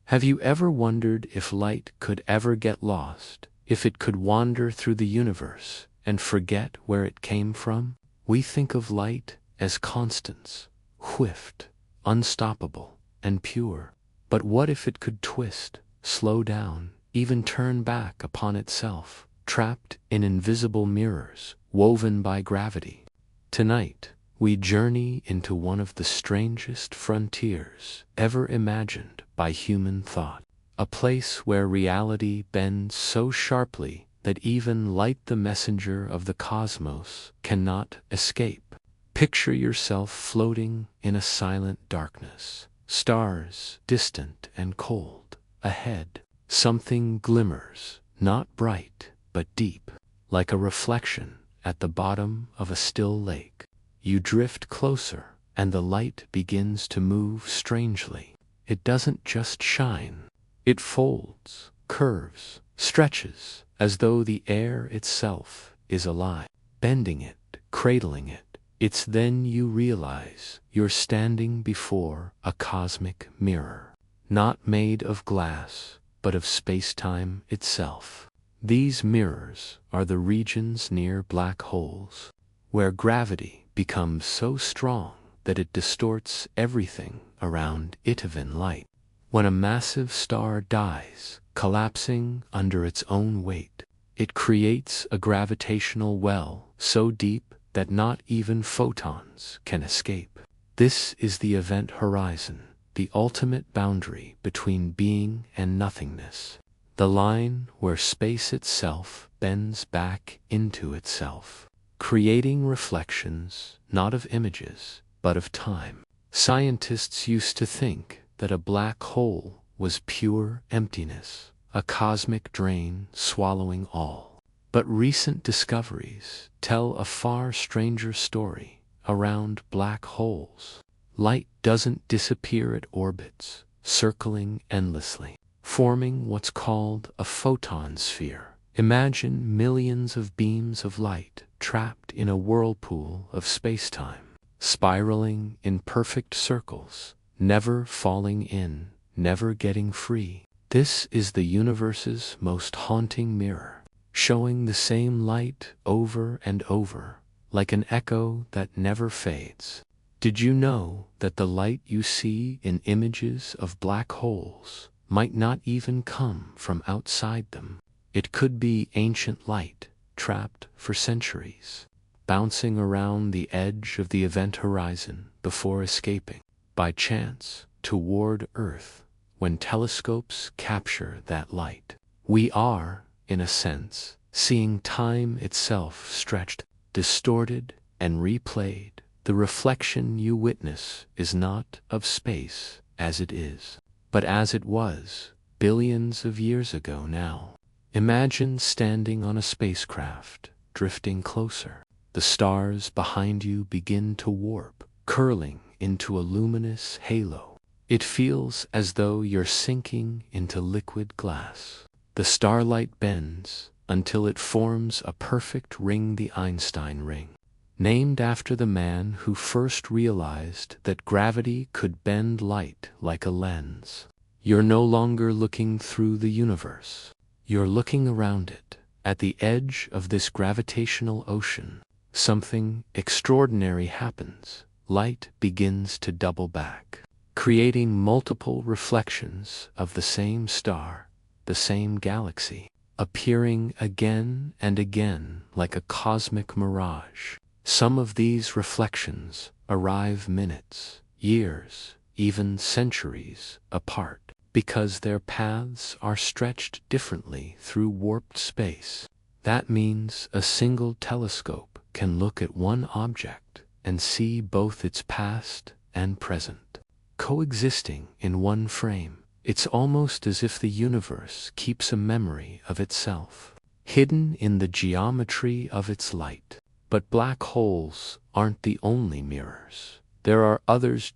Have you ever wondered if light could ever get lost, if it could wander through the universe and forget where it came from? We think of light as constants, swift, unstoppable, and pure. But what if it could twist, slow down, even turn back upon itself, trapped in invisible mirrors woven by gravity? Tonight, we journey into one of the strangest frontiers ever imagined by human thought, a place where reality bends so sharply that even light, the messenger of the cosmos, cannot escape. Picture yourself floating in a silent darkness, stars distant and cold. Ahead, something glimmers, not bright, but deep, like a reflection at the bottom of a still lake. You drift closer, and the light begins to move strangely. It doesn't just shine. It folds, curves, stretches, as though the air itself is alive, bending it, cradling it. It's then you realize you're standing before a cosmic mirror, not made of glass, but of space-time itself. These mirrors are the regions near black holes, where gravity becomes so strong that it distorts everything around it. Even light. When a massive star dies, collapsing under its own weight, it creates a gravitational well so deep that not even photons can escape. This is the event horizon, the ultimate boundary between being and nothingness, the line where space itself bends back into itself. creating reflections not of images, but of time. Scientists used to think that a black hole was pure emptiness, a cosmic drain swallowing all. But recent discoveries tell a far stranger story around black holes. Light doesn't disappear, it orbits, circling endlessly, forming what's called a photon sphere. Imagine millions of beams of light trapped in a whirlpool of space-time, spiraling in perfect circles, never falling in, never getting free. This is the universe's most haunting mirror, showing the same light over and over, like an echo that never fades. Did you know that the light you see in images of black holes might not even come from outside them? It could be ancient light, trapped for centuries, bouncing around the edge of the event horizon before escaping, by chance, toward Earth when telescopes capture that light. We are, in a sense, seeing time itself stretched, distorted, and replayed. The reflection you witness is not of space as it is, but as it was billions of years ago now. Imagine standing on a spacecraft, drifting closer. The stars behind you begin to warp, curling into a luminous halo. It feels as though you're sinking into liquid glass. The starlight bends until it forms a perfect ring, the Einstein ring, named after the man who first realized that gravity could bend light like a lens. You're no longer looking through the universe. You're looking around it. At the edge of this gravitational ocean, something extraordinary happens. Light begins to double back, creating multiple reflections of the same star, the same galaxy, appearing again and again like a cosmic mirage. Some of these reflections arrive minutes, years, even centuries apart, because their paths are stretched differently through warped space. That means a single telescope can look at one object and see both its past and present, coexisting in one frame. It's almost as if the universe keeps a memory of itself, hidden in the geometry of its light. But black holes aren't the only mirrors. There are others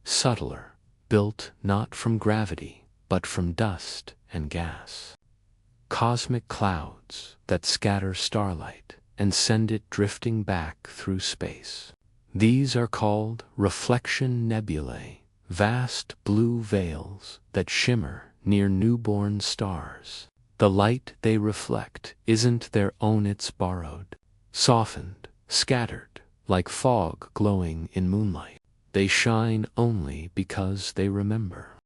subtler, built not from gravity, but from dust and gas. Cosmic clouds that scatter starlight and send it drifting back through space. These are called reflection nebulae, vast blue veils that shimmer near newborn stars. The light they reflect isn't their own, it's borrowed, softened, scattered, like fog glowing in moonlight. They shine only because they remember.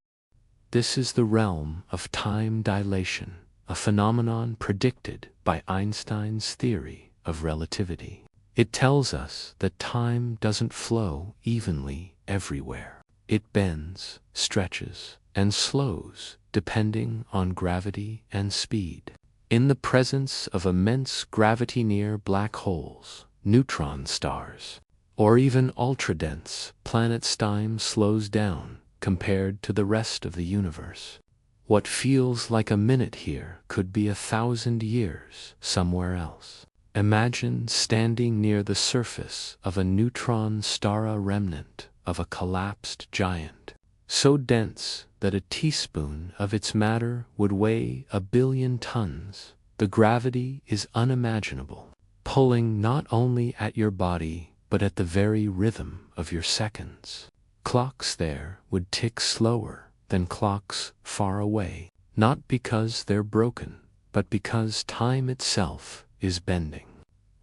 This is the realm of time dilation, a phenomenon predicted by Einstein's theory of relativity. It tells us that time doesn't flow evenly everywhere. It bends, stretches, and slows depending on gravity and speed. In the presence of immense gravity near black holes, neutron stars, or even ultra-dense planets, time slows down compared to the rest of the universe. What feels like a minute here could be 1,000 years somewhere else. Imagine standing near the surface of a neutron star, a remnant of a collapsed giant, so dense that a teaspoon of its matter would weigh 1 billion tons. The gravity is unimaginable, pulling not only at your body but at the very rhythm of your seconds. Clocks there would tick slower than clocks far away, not because they're broken, but because time itself is bending.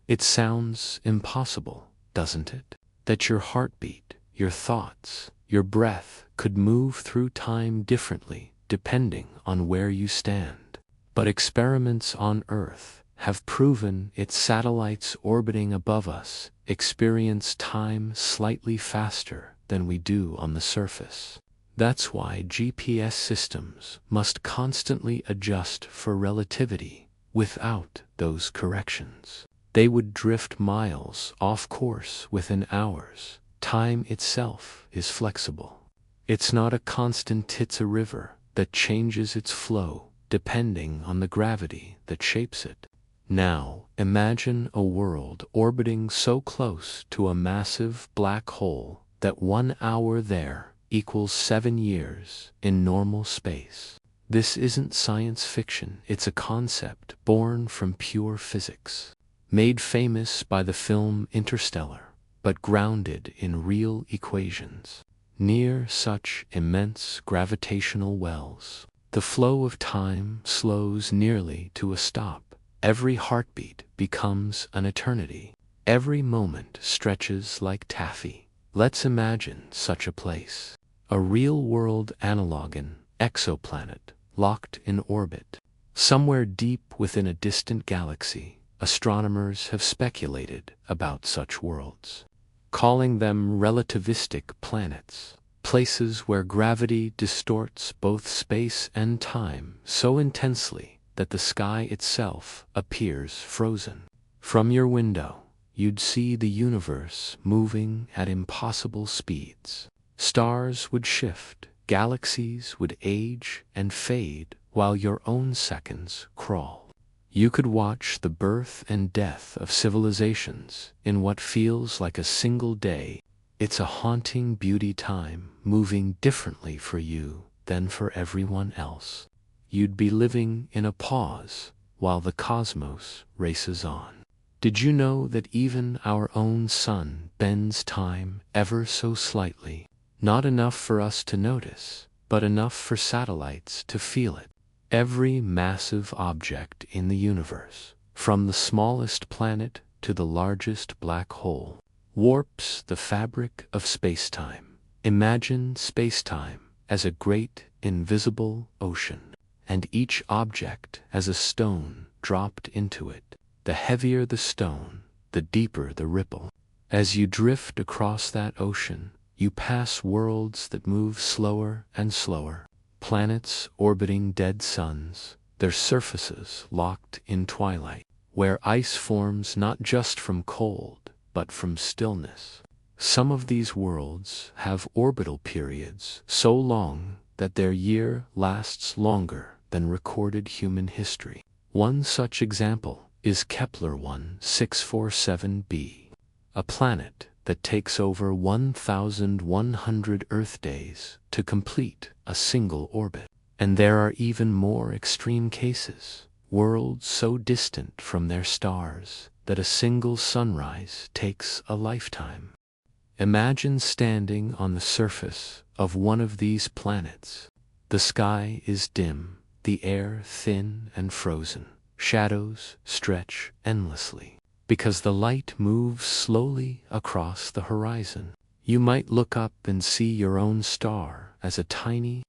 It sounds impossible, doesn't it? That your heartbeat, your thoughts, your breath could move through time differently depending on where you stand. But experiments on Earth have proven its satellites orbiting above us experience time slightly faster than we do on the surface. That's why GPS systems must constantly adjust for relativity. Without those corrections, They would drift miles off course within hours. Time itself is flexible. It's not a constant, it's a river that changes its flow depending on the gravity that shapes it. Now, imagine a world orbiting so close to a massive black hole that 1 hour there equals 7 years in normal space. This isn't science fiction, it's a concept born from pure physics, made famous by the film Interstellar, but grounded in real equations. Near such immense gravitational wells, the flow of time slows nearly to a stop. Every heartbeat becomes an eternity. Every moment stretches like taffy. Let's imagine such a place. A real-world analog, an exoplanet, locked in orbit. Somewhere deep within a distant galaxy, astronomers have speculated about such worlds, calling them relativistic planets, places where gravity distorts both space and time so intensely that the sky itself appears frozen. From your window, you'd see the universe moving at impossible speeds. Stars would shift, galaxies would age and fade while your own seconds crawl. You could watch the birth and death of civilizations in what feels like a single day. It's a haunting beauty, time moving differently for you than for everyone else. You'd be living in a pause while the cosmos races on. Did you know that even our own sun bends time ever so slightly? Not enough for us to notice, but enough for satellites to feel it. Every massive object in the universe, from the smallest planet to the largest black hole, warps the fabric of spacetime. Imagine spacetime as a great invisible ocean, and each object as a stone dropped into it. The heavier the stone, the deeper the ripple. As you drift across that ocean, you pass worlds that move slower and slower. Planets orbiting dead suns, their surfaces locked in twilight, where ice forms not just from cold, but from stillness. Some of these worlds have orbital periods so long that their year lasts longer than recorded human history. One such example is Kepler 1647b, a planet that takes over 1,100 Earth days to complete a single orbit. And there are even more extreme cases, worlds so distant from their stars that a single sunrise takes a lifetime. Imagine standing on the surface of one of these planets. The sky is dim, the air thin and frozen. Shadows stretch endlessly, because the light moves slowly across the horizon. You might look up and see your own star as a tiny,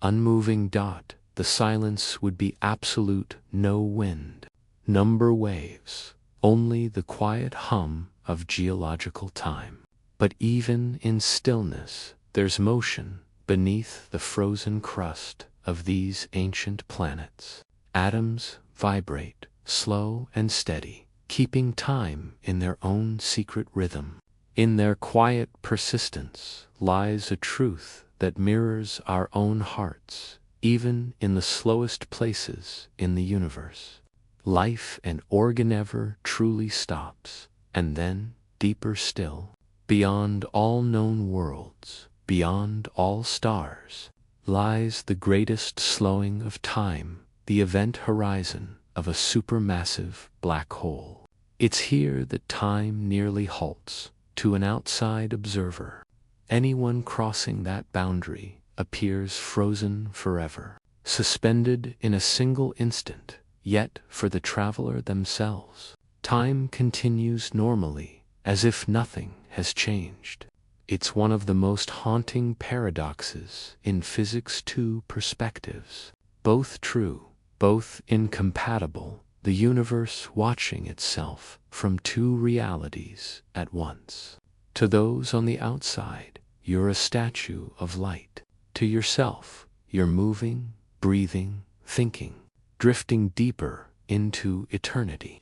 unmoving dot. The silence would be absolute, no wind, number waves, only the quiet hum of geological time. But even in stillness, there's motion beneath the frozen crust of these ancient planets. Atoms vibrate, slow and steady, keeping time in their own secret rhythm. In their quiet persistence lies a truth that mirrors our own hearts, even in the slowest places in the universe. Life and organ never truly stops, and then, deeper still, beyond all known worlds, beyond all stars, lies the greatest slowing of time, the event horizon of a supermassive black hole. It's here that time nearly halts. To an outside observer, anyone crossing that boundary appears frozen forever, suspended in a single instant. Yet for the traveler themselves, time continues normally, as if nothing has changed. It's one of the most haunting paradoxes in physics. Two perspectives, both true, both incompatible, the universe watching itself from two realities at once. To those on the outside, you're a statue of light. To yourself, you're moving, breathing, thinking, drifting deeper into eternity.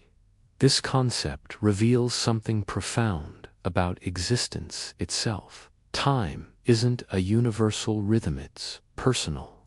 This concept reveals something profound about existence itself. Time isn't a universal rhythm, it's personal,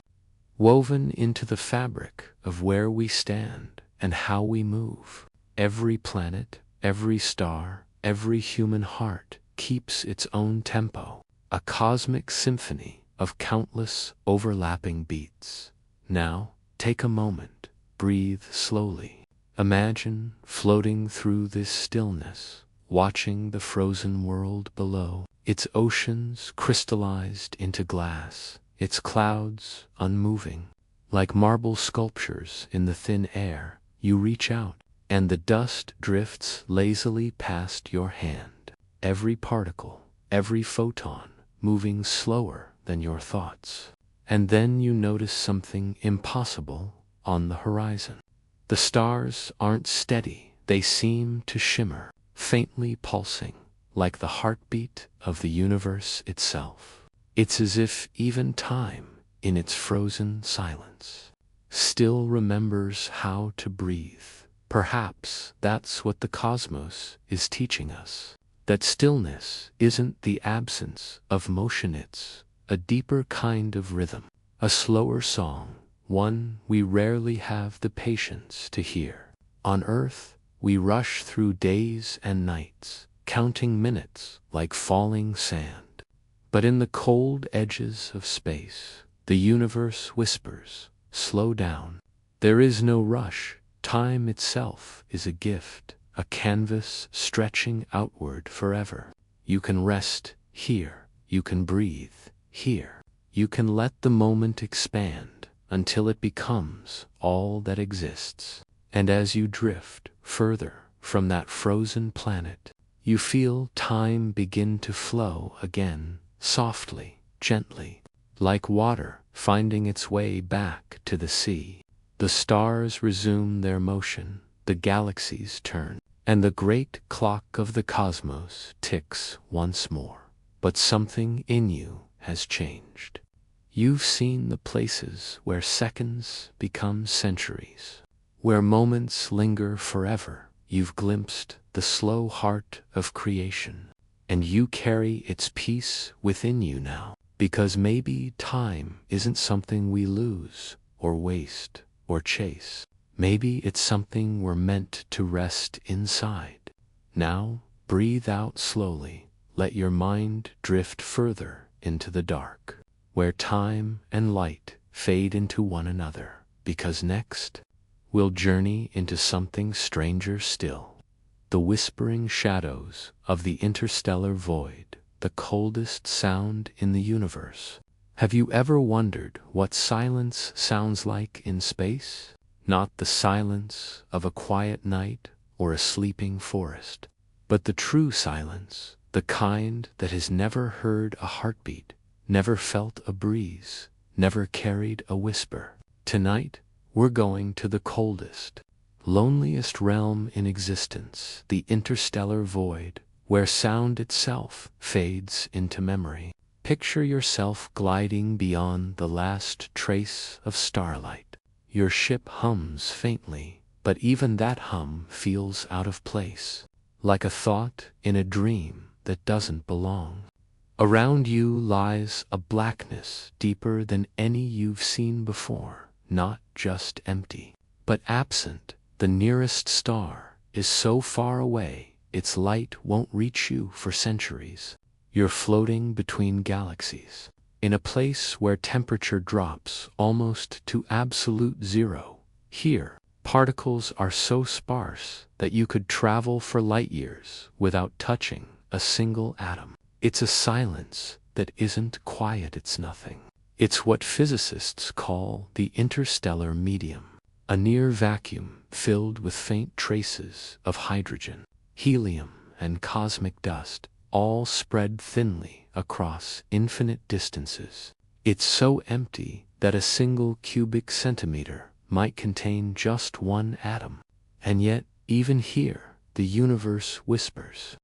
woven into the fabric of where we stand and how we move. Every planet, every star, every human heart keeps its own tempo, a cosmic symphony of countless overlapping beats. Now, take a moment, breathe slowly. Imagine floating through this stillness, watching the frozen world below, its oceans crystallized into glass, its clouds unmoving. Like marble sculptures in the thin air, you reach out, and the dust drifts lazily past your hand. Every particle, every photon, moving slower than your thoughts. And then you notice something impossible on the horizon. The stars aren't steady, they seem to shimmer, faintly pulsing, like the heartbeat of the universe itself. It's as if even time, in its frozen silence, still remembers how to breathe. Perhaps that's what the cosmos is teaching us. That stillness isn't the absence of motion, it's a deeper kind of rhythm, a slower song, one we rarely have the patience to hear. On Earth, we rush through days and nights, counting minutes like falling sand. But in the cold edges of space, the universe whispers, "Slow down." There is no rush. Time itself is a gift, a canvas stretching outward forever. You can rest here, you can breathe here, you can let the moment expand until it becomes all that exists. And as you drift further from that frozen planet, you feel time begin to flow again, softly, gently, like water finding its way back to the sea. The stars resume their motion, the galaxies turn, and the great clock of the cosmos ticks once more. But something in you has changed. You've seen the places where seconds become centuries, where moments linger forever. You've glimpsed the slow heart of creation, and you carry its peace within you now. Because maybe time isn't something we lose or waste or chase. Maybe it's something we're meant to rest inside. Now, breathe out slowly. Let your mind drift further into the dark, where time and light fade into one another. Because next, we'll journey into something stranger still. The whispering shadows of the interstellar void, the coldest sound in the universe. Have you ever wondered what silence sounds like in space? Not the silence of a quiet night or a sleeping forest, but the true silence, the kind that has never heard a heartbeat, never felt a breeze, never carried a whisper. Tonight, we're going to the coldest, loneliest realm in existence, the interstellar void, where sound itself fades into memory. Picture yourself gliding beyond the last trace of starlight. Your ship hums faintly, but even that hum feels out of place, like a thought in a dream that doesn't belong. Around you lies a blackness deeper than any you've seen before, not just empty, but absent. The nearest star is so far away, its light won't reach you for centuries. You're floating between galaxies, in a place where temperature drops almost to absolute zero. Here, particles are so sparse that you could travel for light years without touching a single atom. It's a silence that isn't quiet, it's nothing. It's what physicists call the interstellar medium, a near vacuum filled with faint traces of hydrogen, helium, and cosmic dust, all spread thinly across infinite distances. It's so empty that a single cubic centimeter might contain just one atom. And yet, even here, the universe whispers.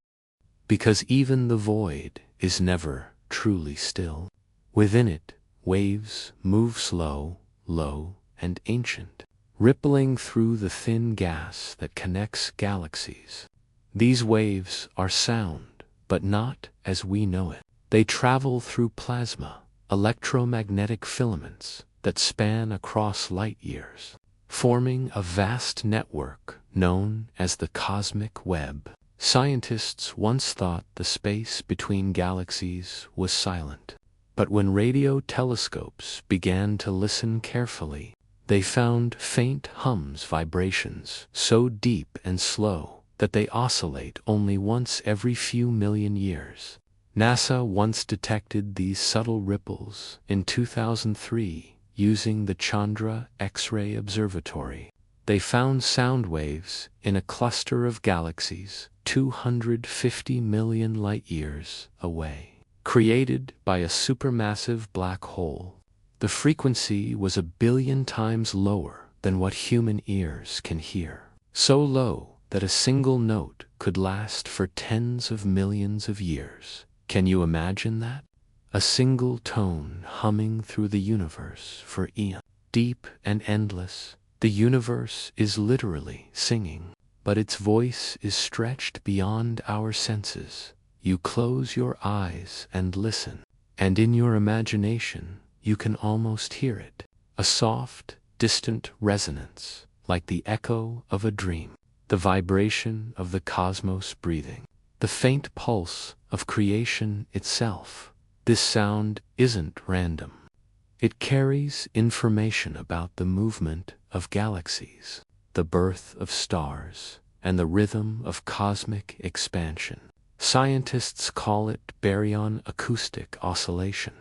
Because even the void is never truly still. Within it, waves move slow, low, and ancient. rippling through the thin gas that connects galaxies. These waves are sound, but not as we know it. They travel through plasma, electromagnetic filaments that span across light years, forming a vast network known as the cosmic web. Scientists once thought the space between galaxies was silent. But when radio telescopes began to listen carefully, they found faint hums, vibrations so deep and slow that they oscillate only once every few million years. NASA once detected these subtle ripples in 2003 using the Chandra X-ray Observatory. They found sound waves in a cluster of galaxies 250 million light-years away, created by a supermassive black hole. The frequency was 1 billion times lower than what human ears can hear, so low that a single note could last for tens of millions of years. Can you imagine that? A single tone humming through the universe for eons. Deep and endless, the universe is literally singing, but its voice is stretched beyond our senses. You close your eyes and listen, and in your imagination you can almost hear it. A soft, distant resonance, like the echo of a dream. The vibration of the cosmos breathing. The faint pulse of creation itself. This sound isn't random. It carries information about the movement of galaxies, the birth of stars, and the rhythm of cosmic expansion. Scientists call it baryon acoustic oscillation.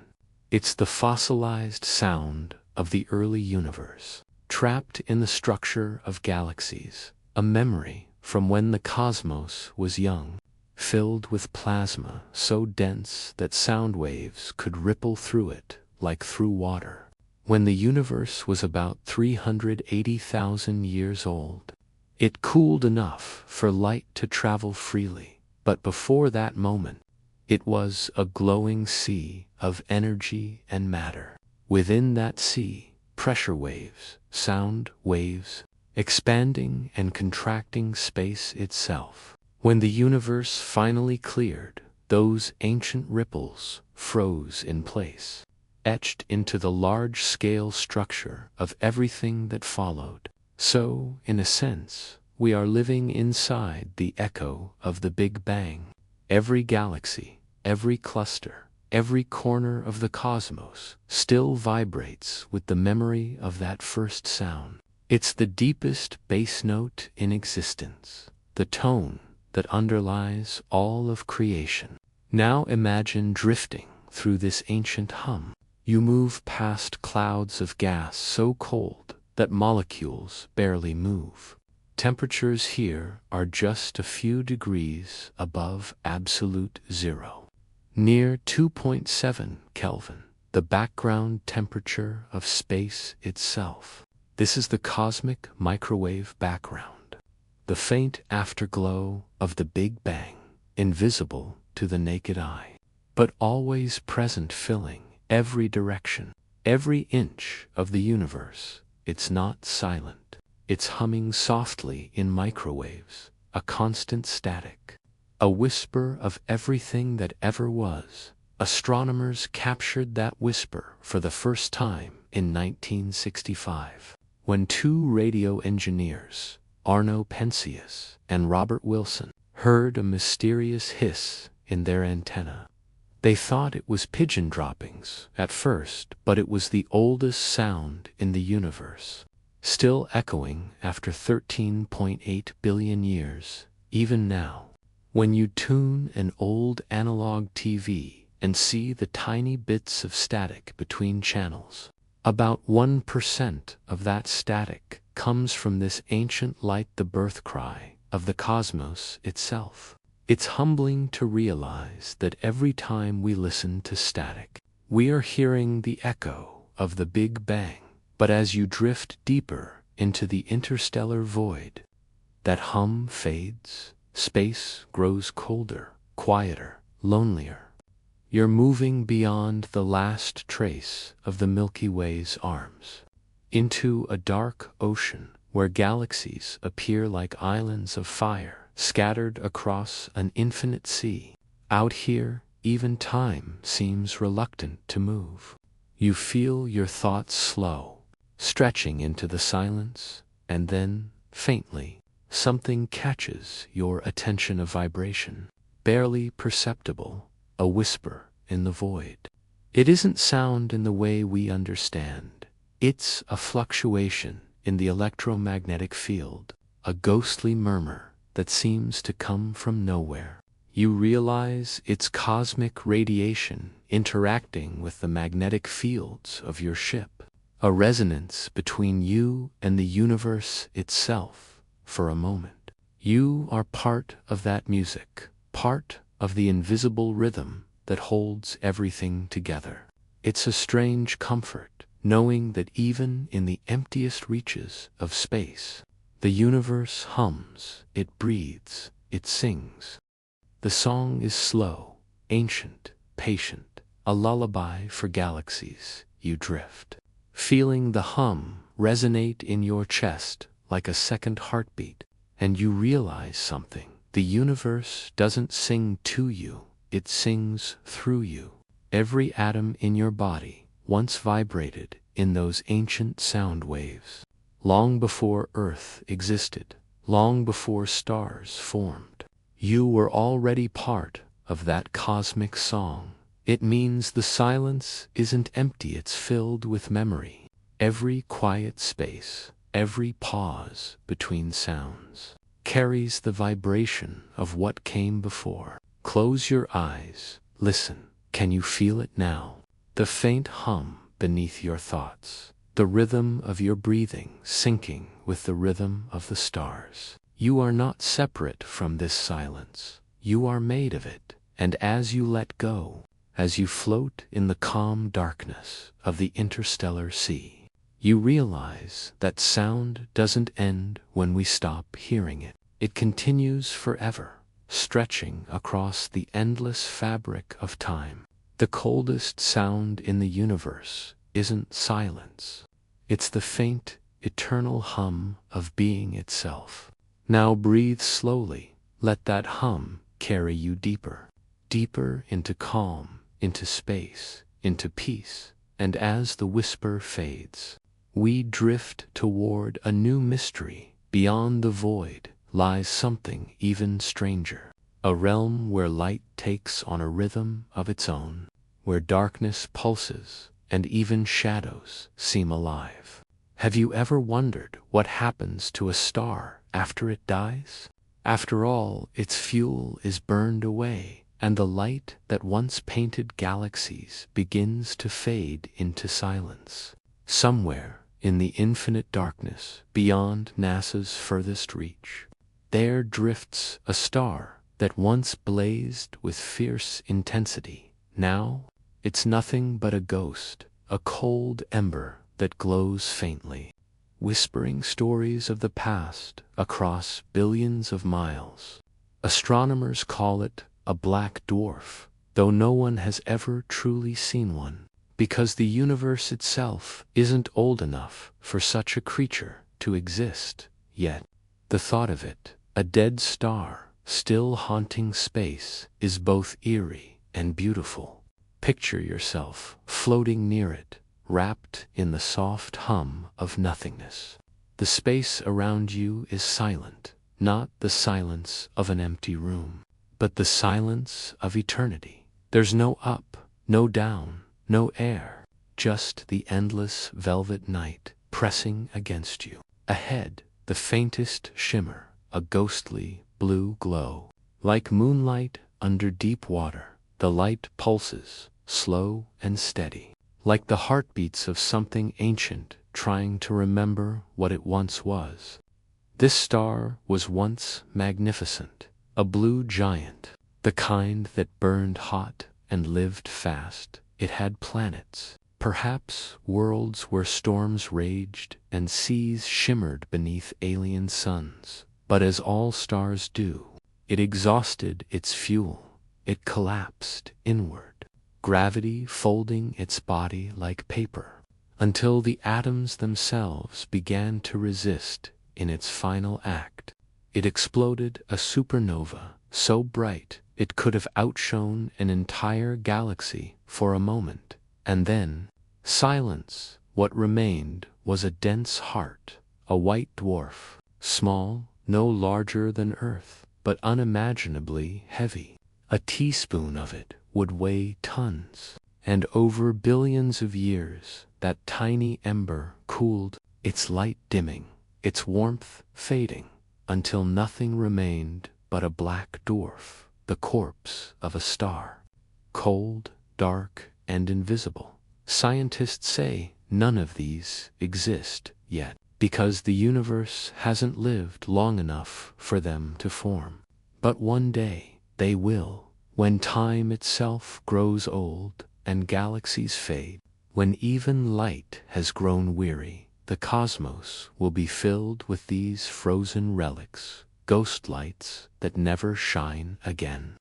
It's the fossilized sound of the early universe, trapped in the structure of galaxies, a memory from when the cosmos was young, filled with plasma so dense that sound waves could ripple through it like through water. When the universe was about 380,000 years old, it cooled enough for light to travel freely, but before that moment, it was a glowing sea of energy and matter. Within that sea, pressure waves, sound waves, expanding and contracting space itself. When the universe finally cleared, those ancient ripples froze in place, etched into the large-scale structure of everything that followed. So, in a sense, we are living inside the echo of the Big Bang. Every galaxy, every cluster, every corner of the cosmos still vibrates with the memory of that first sound. It's the deepest bass note in existence, the tone that underlies all of creation. Now imagine drifting through this ancient hum. You move past clouds of gas so cold that molecules barely move. Temperatures here are just a few degrees above absolute zero. Near 2.7 Kelvin, the background temperature of space itself. This is the cosmic microwave background, the faint afterglow of the Big Bang, invisible to the naked eye, but always present, filling every direction, every inch of the universe. It's not silent. It's humming softly in microwaves, a constant static, a whisper of everything that ever was. Astronomers captured that whisper for the first time in 1965, when two radio engineers, Arno Penzias and Robert Wilson, heard a mysterious hiss in their antenna. They thought it was pigeon droppings at first, but it was the oldest sound in the universe, still echoing after 13.8 billion years, even now. When you tune an old analog TV and see the tiny bits of static between channels, about 1% of that static comes from this ancient light, the birth cry of the cosmos itself. It's humbling to realize that every time we listen to static, we are hearing the echo of the Big Bang. But as you drift deeper into the interstellar void, that hum fades, space grows colder, quieter, lonelier. You're moving beyond the last trace of the Milky Way's arms, into a dark ocean where galaxies appear like islands of fire scattered across an infinite sea. Out here, even time seems reluctant to move. You feel your thoughts slow, stretching into the silence, and then, faintly, something catches your attention, a vibration, barely perceptible, a whisper in the void. It isn't sound in the way we understand. It's a fluctuation in the electromagnetic field, a ghostly murmur that seems to come from nowhere. You realize it's cosmic radiation interacting with the magnetic fields of your ship, a resonance between you and the universe itself. For a moment, you are part of that music, part of the invisible rhythm that holds everything together. It's a strange comfort, knowing that even in the emptiest reaches of space, the universe hums, it breathes, it sings. The song is slow, ancient, patient, a lullaby for galaxies. You drift, feeling the hum resonate in your chest like a second heartbeat, and you realize something. The universe doesn't sing to you, it sings through you. Every atom in your body once vibrated in those ancient sound waves. Long before Earth existed, long before stars formed, you were already part of that cosmic song. It means the silence isn't empty, it's filled with memory. Every quiet space, every pause between sounds, carries the vibration of what came before. Close your eyes, listen. Can you feel it now? The faint hum beneath your thoughts, the rhythm of your breathing syncing with the rhythm of the stars. You are not separate from this silence. You are made of it, and as you let go, as you float in the calm darkness of the interstellar sea, you realize that sound doesn't end when we stop hearing it. It continues forever, stretching across the endless fabric of time. The coldest sound in the universe isn't silence. It's the faint, eternal hum of being itself. Now breathe slowly. Let that hum carry you deeper, deeper into calm, into space, into peace. And as the whisper fades, we drift toward a new mystery. Beyond the void lies something even stranger, a realm where light takes on a rhythm of its own, where darkness pulses and even shadows seem alive. Have you ever wondered what happens to a star after it dies? After all, its fuel is burned away, and the light that once painted galaxies begins to fade into silence. Somewhere in the infinite darkness, beyond NASA's furthest reach, there drifts a star that once blazed with fierce intensity. Now, it's nothing but a ghost, a cold ember that glows faintly, whispering stories of the past across billions of miles. Astronomers call it a black dwarf, though no one has ever truly seen one, because the universe itself isn't old enough for such a creature to exist yet. The thought of it, a dead star, still haunting space, is both eerie and beautiful. Picture yourself floating near it, wrapped in the soft hum of nothingness. The space around you is silent, not the silence of an empty room, but the silence of eternity. There's no up, no down, no air, just the endless velvet night pressing against you. Ahead, the faintest shimmer, a ghostly blue glow. Like moonlight under deep water, the light pulses, slow and steady, like the heartbeats of something ancient trying to remember what it once was. This star was once magnificent, a blue giant, the kind that burned hot and lived fast. It had planets, perhaps worlds where storms raged and seas shimmered beneath alien suns. But as all stars do, it exhausted its fuel. It collapsed inward, gravity folding its body like paper, until the atoms themselves began to resist in its final act. It exploded a supernova so bright it could have outshone an entire galaxy for a moment, and then silence. What remained was a dense heart, a white dwarf, small, no larger than Earth, but unimaginably heavy. A teaspoon of it would weigh tons, and over billions of years that tiny ember cooled, its light dimming, its warmth fading, until nothing remained but a black dwarf, the corpse of a star. Cold, dark, and invisible. Scientists say none of these exist yet, because the universe hasn't lived long enough for them to form. But one day they will, when time itself grows old and galaxies fade, when even light has grown weary, the cosmos will be filled with these frozen relics, ghost lights that never shine again.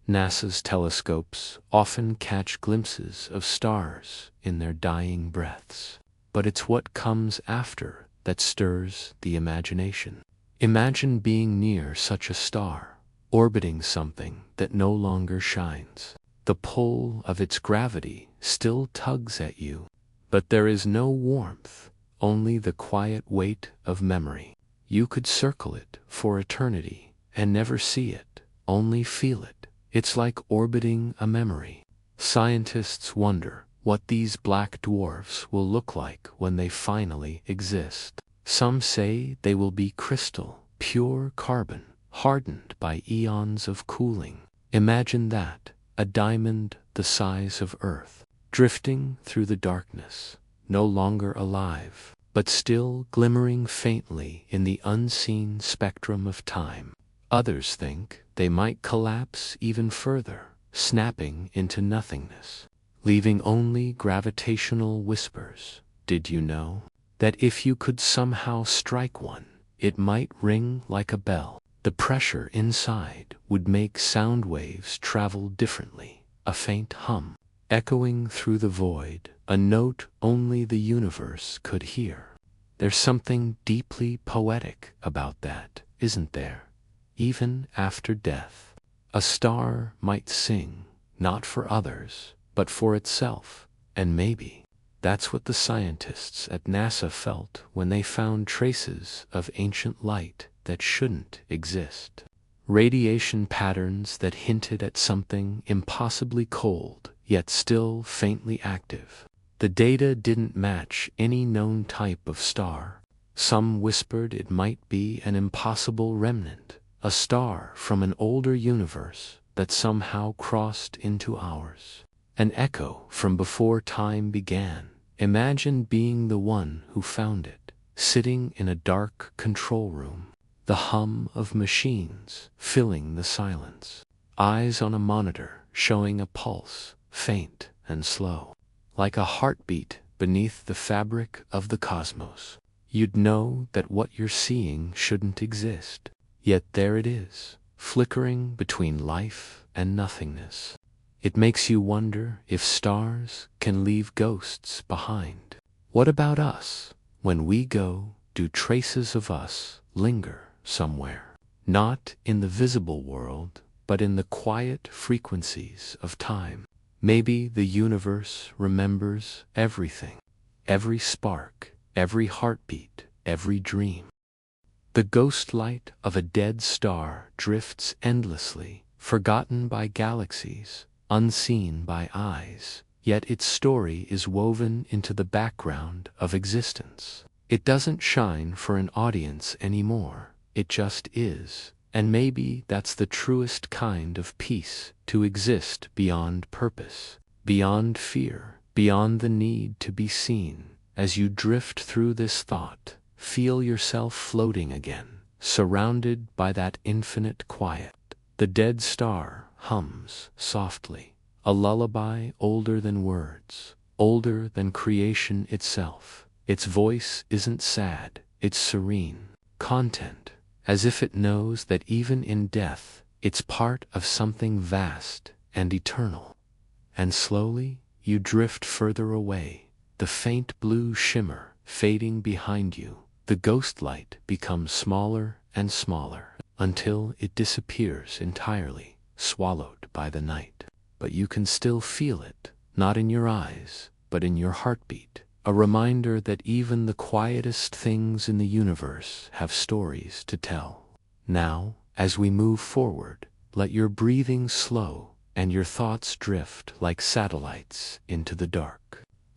NASA's telescopes often catch glimpses of stars in their dying breaths, but it's what comes after that stirs the imagination. Imagine being near such a star, orbiting something that no longer shines. The pull of its gravity still tugs at you, but there is no warmth, only the quiet weight of memory. You could circle it for eternity and never see it, only feel it. It's like orbiting a memory. Scientists wonder what these black dwarfs will look like when they finally exist. Some say they will be crystal, pure carbon, hardened by eons of cooling. Imagine that, a diamond the size of Earth, drifting through the darkness, no longer alive, but still glimmering faintly in the unseen spectrum of time. Others think they might collapse even further, snapping into nothingness, leaving only gravitational whispers. Did you know that if you could somehow strike one, it might ring like a bell? The pressure inside would make sound waves travel differently, a faint hum, echoing through the void, a note only the universe could hear. There's something deeply poetic about that, isn't there? Even after death, a star might sing, not for others, but for itself, and maybe that's what the scientists at NASA felt when they found traces of ancient light that shouldn't exist. Radiation patterns that hinted at something impossibly cold, yet still faintly active. The data didn't match any known type of star. Some whispered it might be an impossible remnant, a star from an older universe that somehow crossed into ours. An echo from before time began. Imagine being the one who found it, sitting in a dark control room, the hum of machines filling the silence, eyes on a monitor showing a pulse, faint and slow, like a heartbeat beneath the fabric of the cosmos. You'd know that what you're seeing shouldn't exist. Yet there it is, flickering between life and nothingness. It makes you wonder if stars can leave ghosts behind. What about us? When we go, do traces of us linger somewhere? Not in the visible world, but in the quiet frequencies of time. Maybe the universe remembers everything. Every spark, every heartbeat, every dream. The ghost light of a dead star drifts endlessly, forgotten by galaxies, unseen by eyes, yet its story is woven into the background of existence. It doesn't shine for an audience anymore, it just is, and maybe that's the truest kind of peace, to exist beyond purpose, beyond fear, beyond the need to be seen. As you drift through this thought, feel yourself floating again, surrounded by that infinite quiet. The dead star hums softly, a lullaby older than words, older than creation itself. Its voice isn't sad, it's serene, content, as if it knows that even in death, it's part of something vast and eternal. And slowly, you drift further away. the faint blue shimmer fading behind you. The ghost light becomes smaller and smaller until it disappears entirely, swallowed by the night. But you can still feel it, not in your eyes, but in your heartbeat, a reminder that even the quietest things in the universe have stories to tell. Now, as we move forward, let your breathing slow and your thoughts drift like satellites into the dark.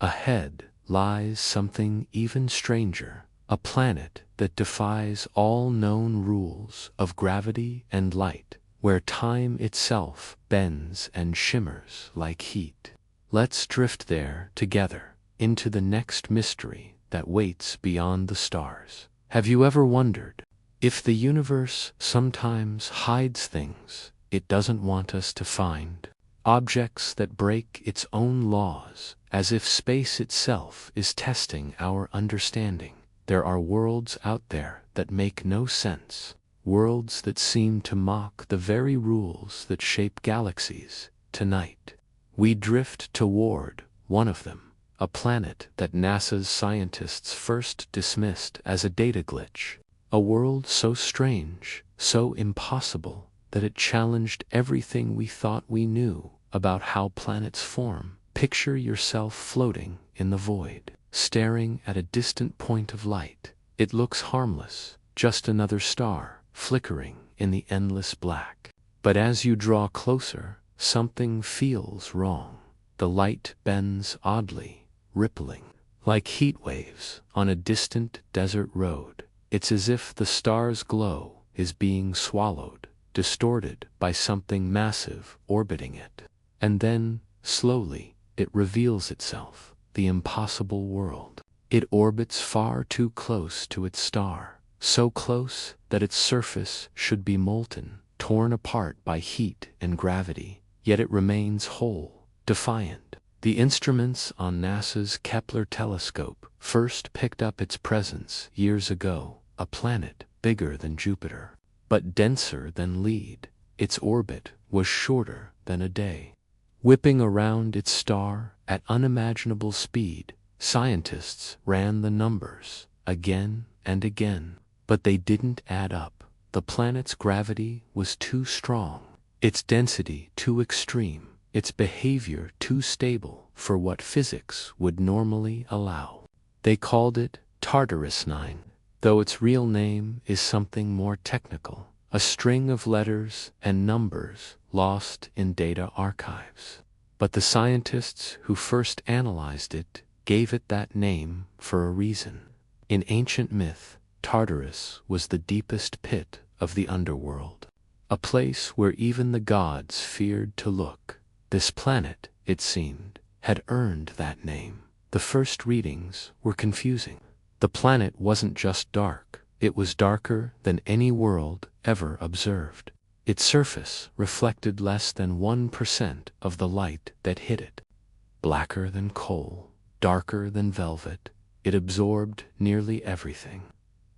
Ahead lies something even stranger, a planet that defies all known rules of gravity and light, where time itself bends and shimmers like heat. Let's drift there together, into the next mystery that waits beyond the stars. Have you ever wondered if the universe sometimes hides things it doesn't want us to find? Objects that break its own laws, as if space itself is testing our understanding. There are worlds out there that make no sense, worlds that seem to mock the very rules that shape galaxies. Tonight, we drift toward one of them, a planet that NASA's scientists first dismissed as a data glitch, a world so strange, so impossible, that it challenged everything we thought we knew about how planets form. Picture yourself floating in the void, staring at a distant point of light. It looks harmless, just another star, flickering in the endless black. But as you draw closer, something feels wrong. The light bends oddly, rippling, like heat waves on a distant desert road. It's as if the star's glow is being swallowed, distorted by something massive orbiting it. And then, slowly, it reveals itself, the impossible world. It orbits far too close to its star, so close that its surface should be molten, torn apart by heat and gravity, yet it remains whole, defiant. The instruments on NASA's Kepler telescope first picked up its presence years ago, a planet bigger than Jupiter, but denser than lead. Its orbit was shorter than a day. Whipping around its star at unimaginable speed, scientists ran the numbers again and again, but they didn't add up. The planet's gravity was too strong, its density too extreme, its behavior too stable for what physics would normally allow. They called it Tartarus 9, though its real name is something more technical, a string of letters and numbers lost in data archives. But the scientists who first analyzed it gave it that name for a reason. In ancient myth, Tartarus was the deepest pit of the underworld, a place where even the gods feared to look. This planet, it seemed, had earned that name. The first readings were confusing. The planet wasn't just dark, it was darker than any world ever observed. Its surface reflected less than 1% of the light that hit it. Blacker than coal, darker than velvet, it absorbed nearly everything.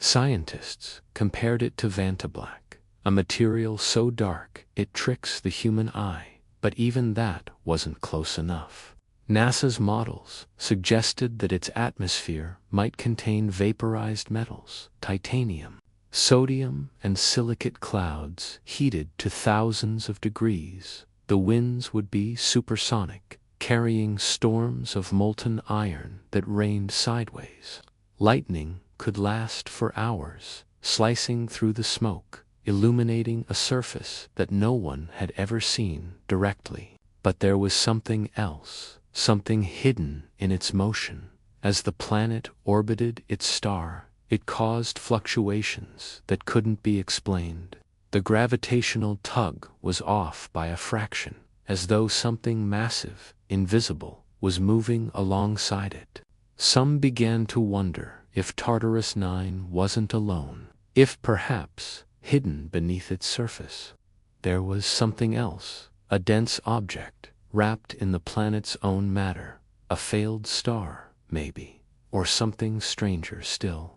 Scientists compared it to vantablack, a material so dark it tricks the human eye, but even that wasn't close enough. NASA's models suggested that its atmosphere might contain vaporized metals, titanium, sodium, and silicate clouds heated to thousands of degrees. The winds would be supersonic, carrying storms of molten iron that rained sideways. Lightning could last for hours, slicing through the smoke, illuminating a surface that no one had ever seen directly. But there was something else, something hidden in its motion. As the planet orbited its star, it caused fluctuations that couldn't be explained. The gravitational tug was off by a fraction, as though something massive, invisible, was moving alongside it. Some began to wonder if Tartarus 9 wasn't alone, if perhaps, hidden beneath its surface, there was something else, a dense object, wrapped in the planet's own matter, a failed star, maybe, or something stranger still.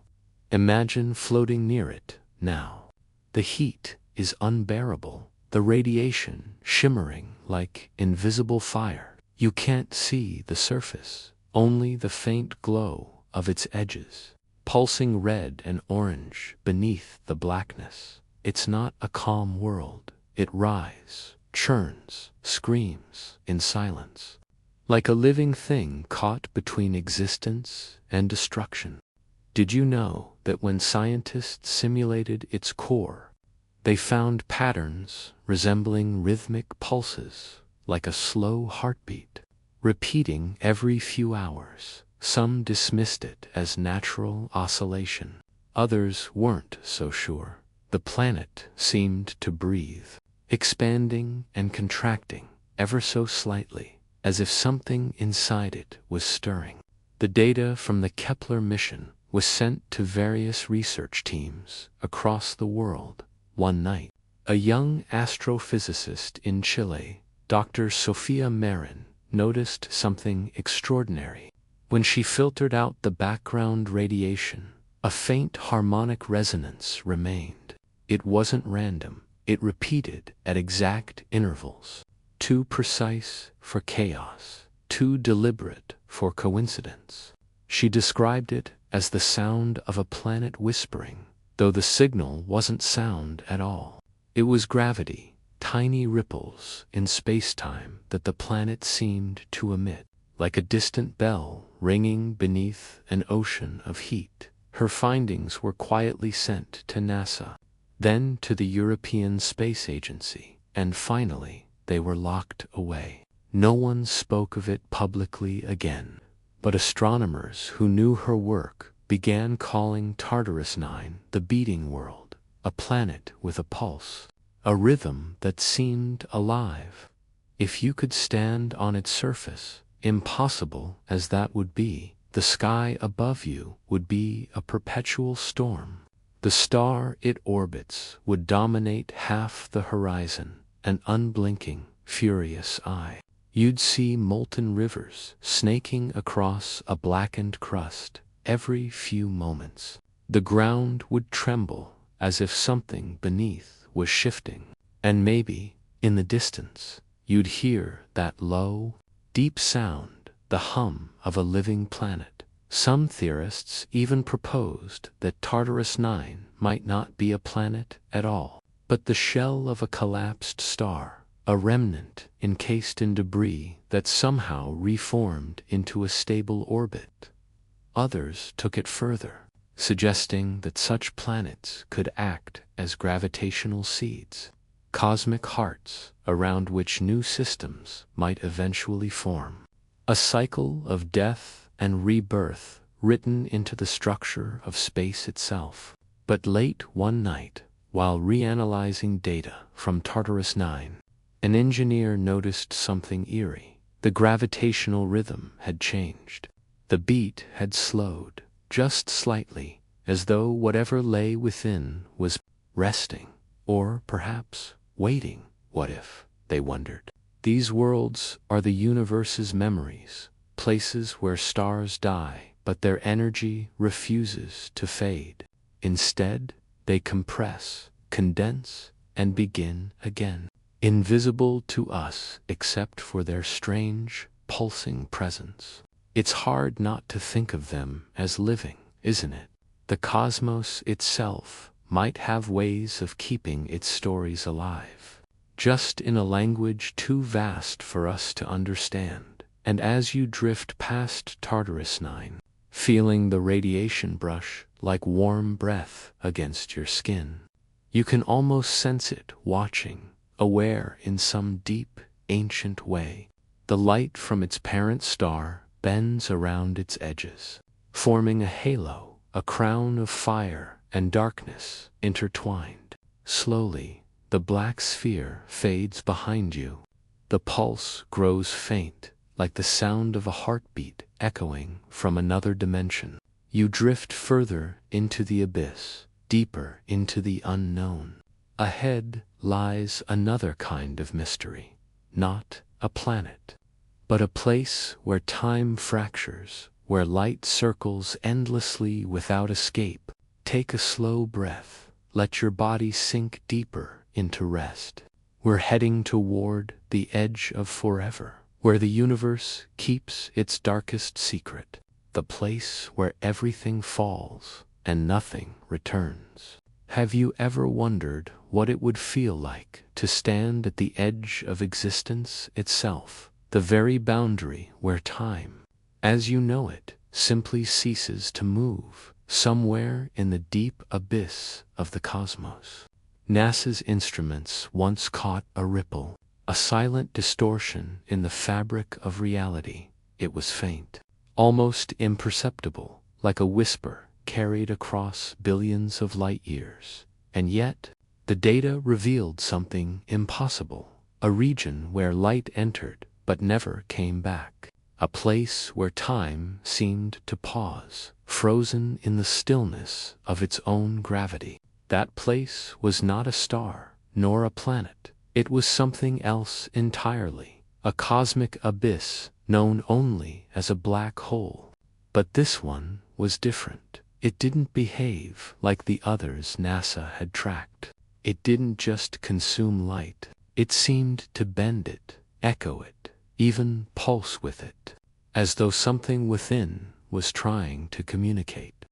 Imagine floating near it now. The heat is unbearable, the radiation shimmering like invisible fire. You can't see the surface, only the faint glow of its edges, pulsing red and orange beneath the blackness. It's not a calm world. It writhes, churns, screams in silence, like a living thing caught between existence and destruction. Did you know that when scientists simulated its core, they found patterns resembling rhythmic pulses, like a slow heartbeat, repeating every few hours? Some dismissed it as natural oscillation. Others weren't so sure. The planet seemed to breathe, expanding and contracting ever so slightly, as if something inside it was stirring. The data from the Kepler mission was sent to various research teams across the world. One night, a young astrophysicist in Chile, Dr. Sofia Marin, noticed something extraordinary. When she filtered out the background radiation, a faint harmonic resonance remained. It wasn't random. It repeated at exact intervals, too precise for chaos, too deliberate for coincidence. She described it as the sound of a planet whispering, though the signal wasn't sound at all. It was gravity, tiny ripples in space-time that the planet seemed to emit, like a distant bell ringing beneath an ocean of heat. Her findings were quietly sent to NASA, then to the European Space Agency, and finally they were locked away. No one spoke of it publicly again, but astronomers who knew her work began calling Tartarus 9 the beating world, a planet with a pulse, a rhythm that seemed alive. If you could stand on its surface, impossible as that would be, the sky above you would be a perpetual storm. The star it orbits would dominate half the horizon, an unblinking, furious eye. You'd see molten rivers snaking across a blackened crust every few moments. The ground would tremble as if something beneath was shifting. And maybe, in the distance, you'd hear that low, deep sound, the hum of a living planet. Some theorists even proposed that Tartarus 9 might not be a planet at all, but the shell of a collapsed star, a remnant encased in debris that somehow reformed into a stable orbit. Others took it further, suggesting that such planets could act as gravitational seeds, cosmic hearts around which new systems might eventually form. A cycle of death and rebirth written into the structure of space itself. But late one night, while reanalyzing data from Tartarus 9, an engineer noticed something eerie. The gravitational rhythm had changed. The beat had slowed, just slightly, as though whatever lay within was resting, or perhaps waiting. What if, they wondered? These worlds are the universe's memories, places where stars die, but their energy refuses to fade. Instead, they compress, condense, and begin again, invisible to us except for their strange, pulsing presence. It's hard not to think of them as living, isn't it? The cosmos itself might have ways of keeping its stories alive, just in a language too vast for us to understand. And as you drift past Tartarus 9, feeling the radiation brush like warm breath against your skin, you can almost sense it watching, aware in some deep, ancient way. The light from its parent star bends around its edges, forming a halo, a crown of fire and darkness intertwined. Slowly, the black sphere fades behind you. The pulse grows faint, like the sound of a heartbeat echoing from another dimension. You drift further into the abyss, deeper into the unknown. Ahead lies another kind of mystery, not a planet, but a place where time fractures, where light circles endlessly without escape. Take a slow breath, let your body sink deeper into rest. We're heading toward the edge of forever, where the universe keeps its darkest secret, the place where everything falls and nothing returns. Have you ever wondered what it would feel like to stand at the edge of existence itself, the very boundary where time, as you know it, simply ceases to move, somewhere in the deep abyss of the cosmos? NASA's instruments once caught a ripple, a silent distortion in the fabric of reality. It was faint, almost imperceptible, like a whisper carried across billions of light years. And yet, the data revealed something impossible, a region where light entered but never came back, a place where time seemed to pause, frozen in the stillness of its own gravity. That place was not a star, nor a planet. It was something else entirely, a cosmic abyss known only as a black hole. But this one was different. It didn't behave like the others NASA had tracked. It didn't just consume light. It seemed to bend it, echo it, even pulse with it, as though something within was trying to communicate.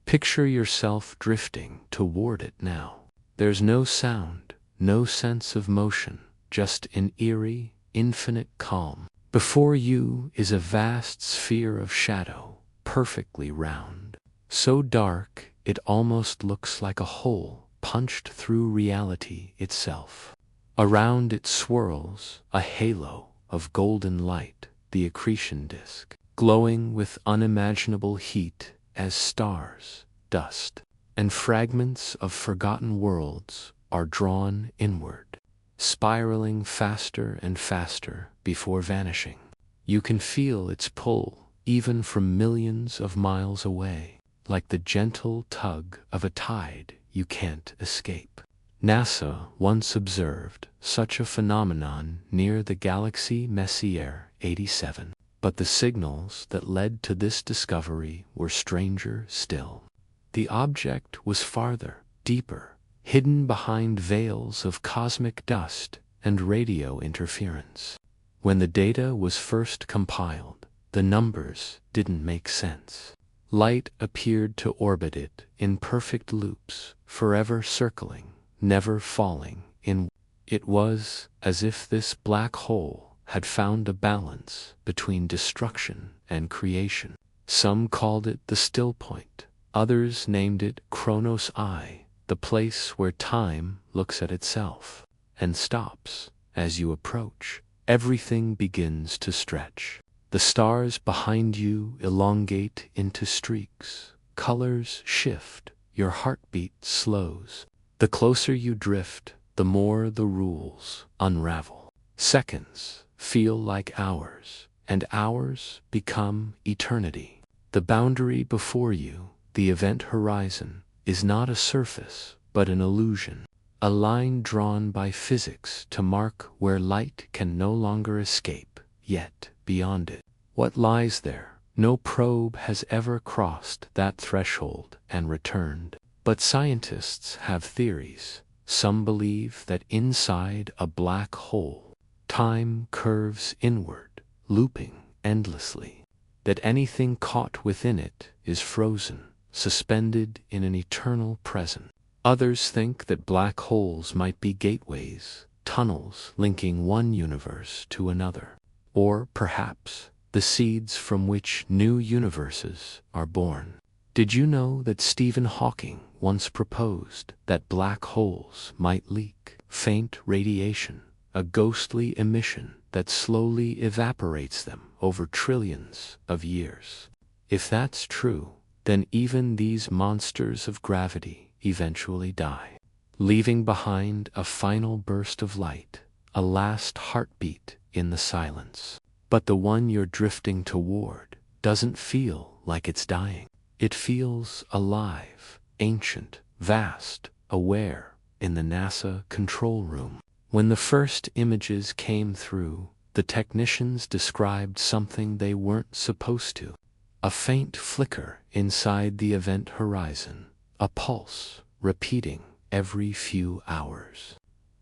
Picture yourself drifting toward it now. There's no sound, no sense of motion, just an eerie, infinite calm. Before you is a vast sphere of shadow, perfectly round, so dark it almost looks like a hole punched through reality itself. Around it swirls a halo of golden light, the accretion disk, glowing with unimaginable heat as stars, dust, and fragments of forgotten worlds are drawn inward, spiraling faster and faster before vanishing. You can feel its pull even from millions of miles away, like the gentle tug of a tide you can't escape. NASA once observed such a phenomenon near the galaxy Messier 87, but the signals that led to this discovery were stranger still. The object was farther, deeper, hidden behind veils of cosmic dust and radio interference. When the data was first compiled, the numbers didn't make sense. Light appeared to orbit it in perfect loops, forever circling, never falling in. It was as if this black hole had found a balance between destruction and creation. Some called it the still point, others named it Chronos Eye, the place where time looks at itself and stops. As you approach, everything begins to stretch. The stars behind you elongate into streaks, colors shift, your heartbeat slows. The closer you drift, the more the rules unravel. Seconds feel like hours, and hours become eternity. The boundary before you, the event horizon, is not a surface, but an illusion, a line drawn by physics to mark where light can no longer escape, yet beyond it, what lies there? No probe has ever crossed that threshold and returned. But scientists have theories. Some believe that inside a black hole, time curves inward, looping endlessly, that anything caught within it is frozen, suspended in an eternal present. Others think that black holes might be gateways, tunnels linking one universe to another, or perhaps the seeds from which new universes are born. Did you know that Stephen Hawking once proposed that black holes might leak faint radiation, a ghostly emission that slowly evaporates them over trillions of years? If that's true, then even these monsters of gravity eventually die, leaving behind a final burst of light, a last heartbeat in the silence. But the one you're drifting toward doesn't feel like it's dying. It feels alive, ancient, vast, aware, in the NASA control room. When the first images came through, the technicians described something they weren't supposed to. A faint flicker inside the event horizon, a pulse repeating every few hours.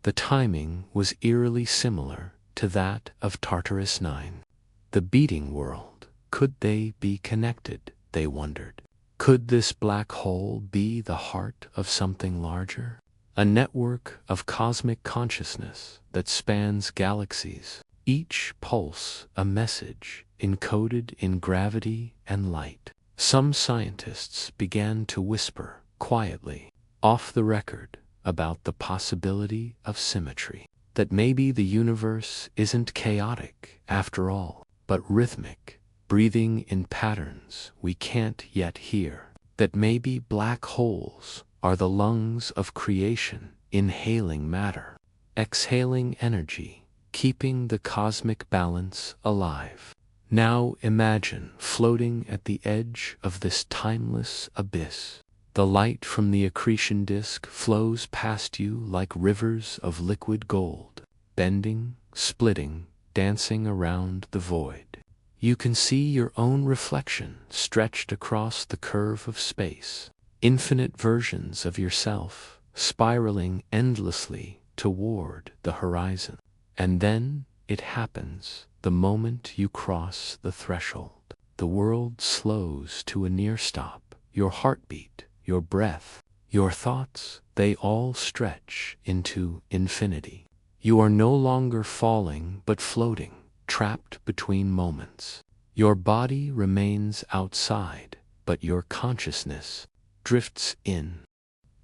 The timing was eerily similar to that of Tartarus 9. The beating world, could they be connected, they wondered. Could this black hole be the heart of something larger? A network of cosmic consciousness that spans galaxies, each pulse a message encoded in gravity and light. Some scientists began to whisper quietly, off the record, about the possibility of symmetry. That maybe the universe isn't chaotic after all, but rhythmic, breathing in patterns we can't yet hear. That maybe black holes are the lungs of creation, inhaling matter, exhaling energy, keeping the cosmic balance alive. Now imagine floating at the edge of this timeless abyss. The light from the accretion disk flows past you like rivers of liquid gold, bending, splitting, dancing around the void. You can see your own reflection stretched across the curve of space, infinite versions of yourself spiraling endlessly toward the horizon. And then it happens, the moment you cross the threshold. The world slows to a near stop, your heartbeat, your breath, your thoughts, they all stretch into infinity. You are no longer falling but floating, trapped between moments. Your body remains outside, but your consciousness drifts in.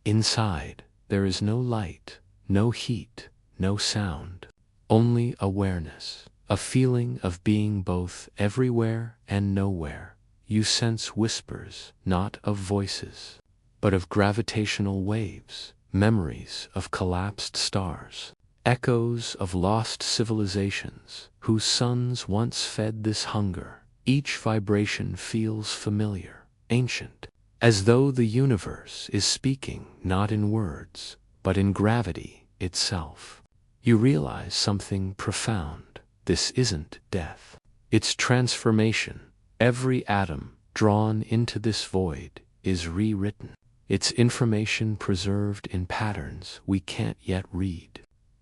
Inside, there is no light, no heat, no sound, only awareness, a feeling of being both everywhere and nowhere. You sense whispers, not of voices, but of gravitational waves, memories of collapsed stars, echoes of lost civilizations whose suns once fed this hunger. Each vibration feels familiar, ancient, as though the universe is speaking not in words, but in gravity itself. You realize something profound. This isn't death. It's transformation. Every atom drawn into this void is rewritten, its information preserved in patterns we can't yet read.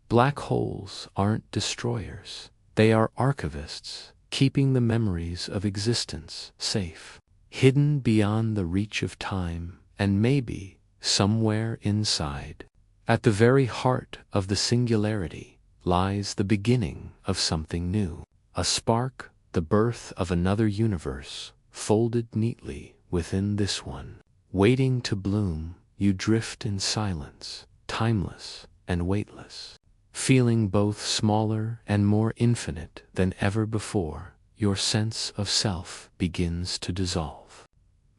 Black holes aren't destroyers. They are archivists, keeping the memories of existence safe, hidden beyond the reach of time, and maybe somewhere inside. At the very heart of the singularity lies the beginning of something new, a spark, the birth of another universe, folded neatly within this one. Waiting to bloom, you drift in silence, timeless and weightless. Feeling both smaller and more infinite than ever before, your sense of self begins to dissolve.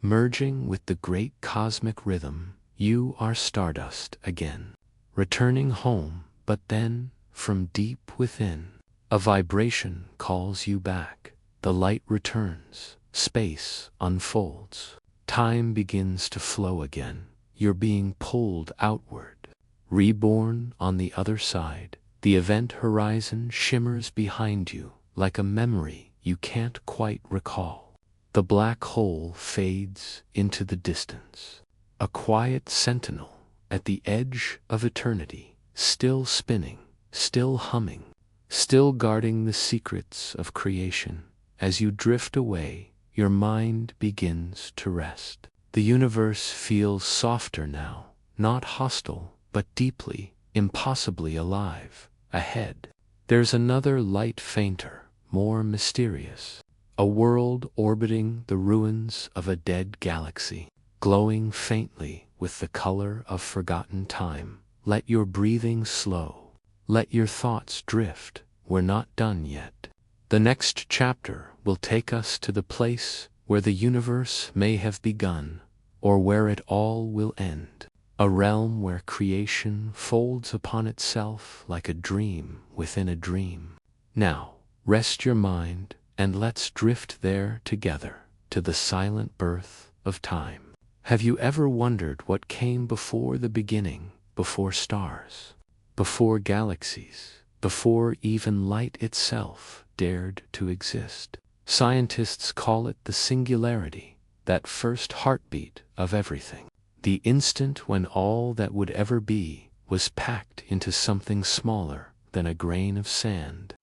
Merging with the great cosmic rhythm, you are stardust again, returning home, but then, from deep within, a vibration calls you back. The light returns, space unfolds, time begins to flow again. You're being pulled outward, reborn on the other side. The event horizon shimmers behind you like a memory you can't quite recall. The black hole fades into the distance, a quiet sentinel at the edge of eternity, still spinning, still humming, still guarding the secrets of creation. As you drift away, your mind begins to rest. The universe feels softer now, not hostile, but deeply, impossibly alive. Ahead, there's another light fainter, more mysterious. A world orbiting the ruins of a dead galaxy, glowing faintly with the color of forgotten time. Let your breathing slow. Let your thoughts drift. We're not done yet. The next chapter will take us to the place where the universe may have begun, or where it all will end. A realm where creation folds upon itself like a dream within a dream. Now, rest your mind and let's drift there together to the silent birth of time. Have you ever wondered what came before the beginning, before stars, before galaxies, before even light itself dared to exist? Scientists call it the singularity, that first heartbeat of everything. The instant when all that would ever be was packed into something smaller than a grain of sand.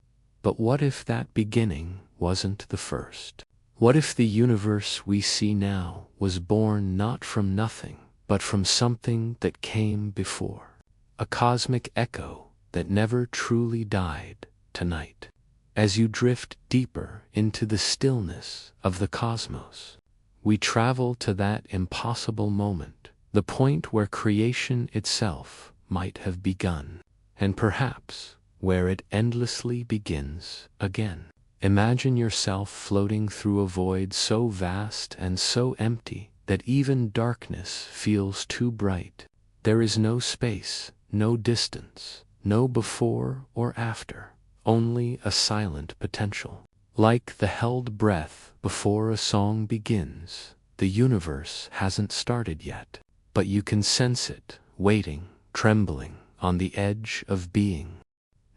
But what if that beginning wasn't the first? What if the universe we see now was born not from nothing, but from something that came before? A cosmic echo that never truly died. Tonight, as you drift deeper into the stillness of the cosmos, we travel to that impossible moment, the point where creation itself might have begun, and perhaps where it endlessly begins again. Imagine yourself floating through a void so vast and so empty that even darkness feels too bright. There is no space, no distance, no before or after, only a silent potential. Like the held breath before a song begins, the universe hasn't started yet, but you can sense it, waiting, trembling, on the edge of being.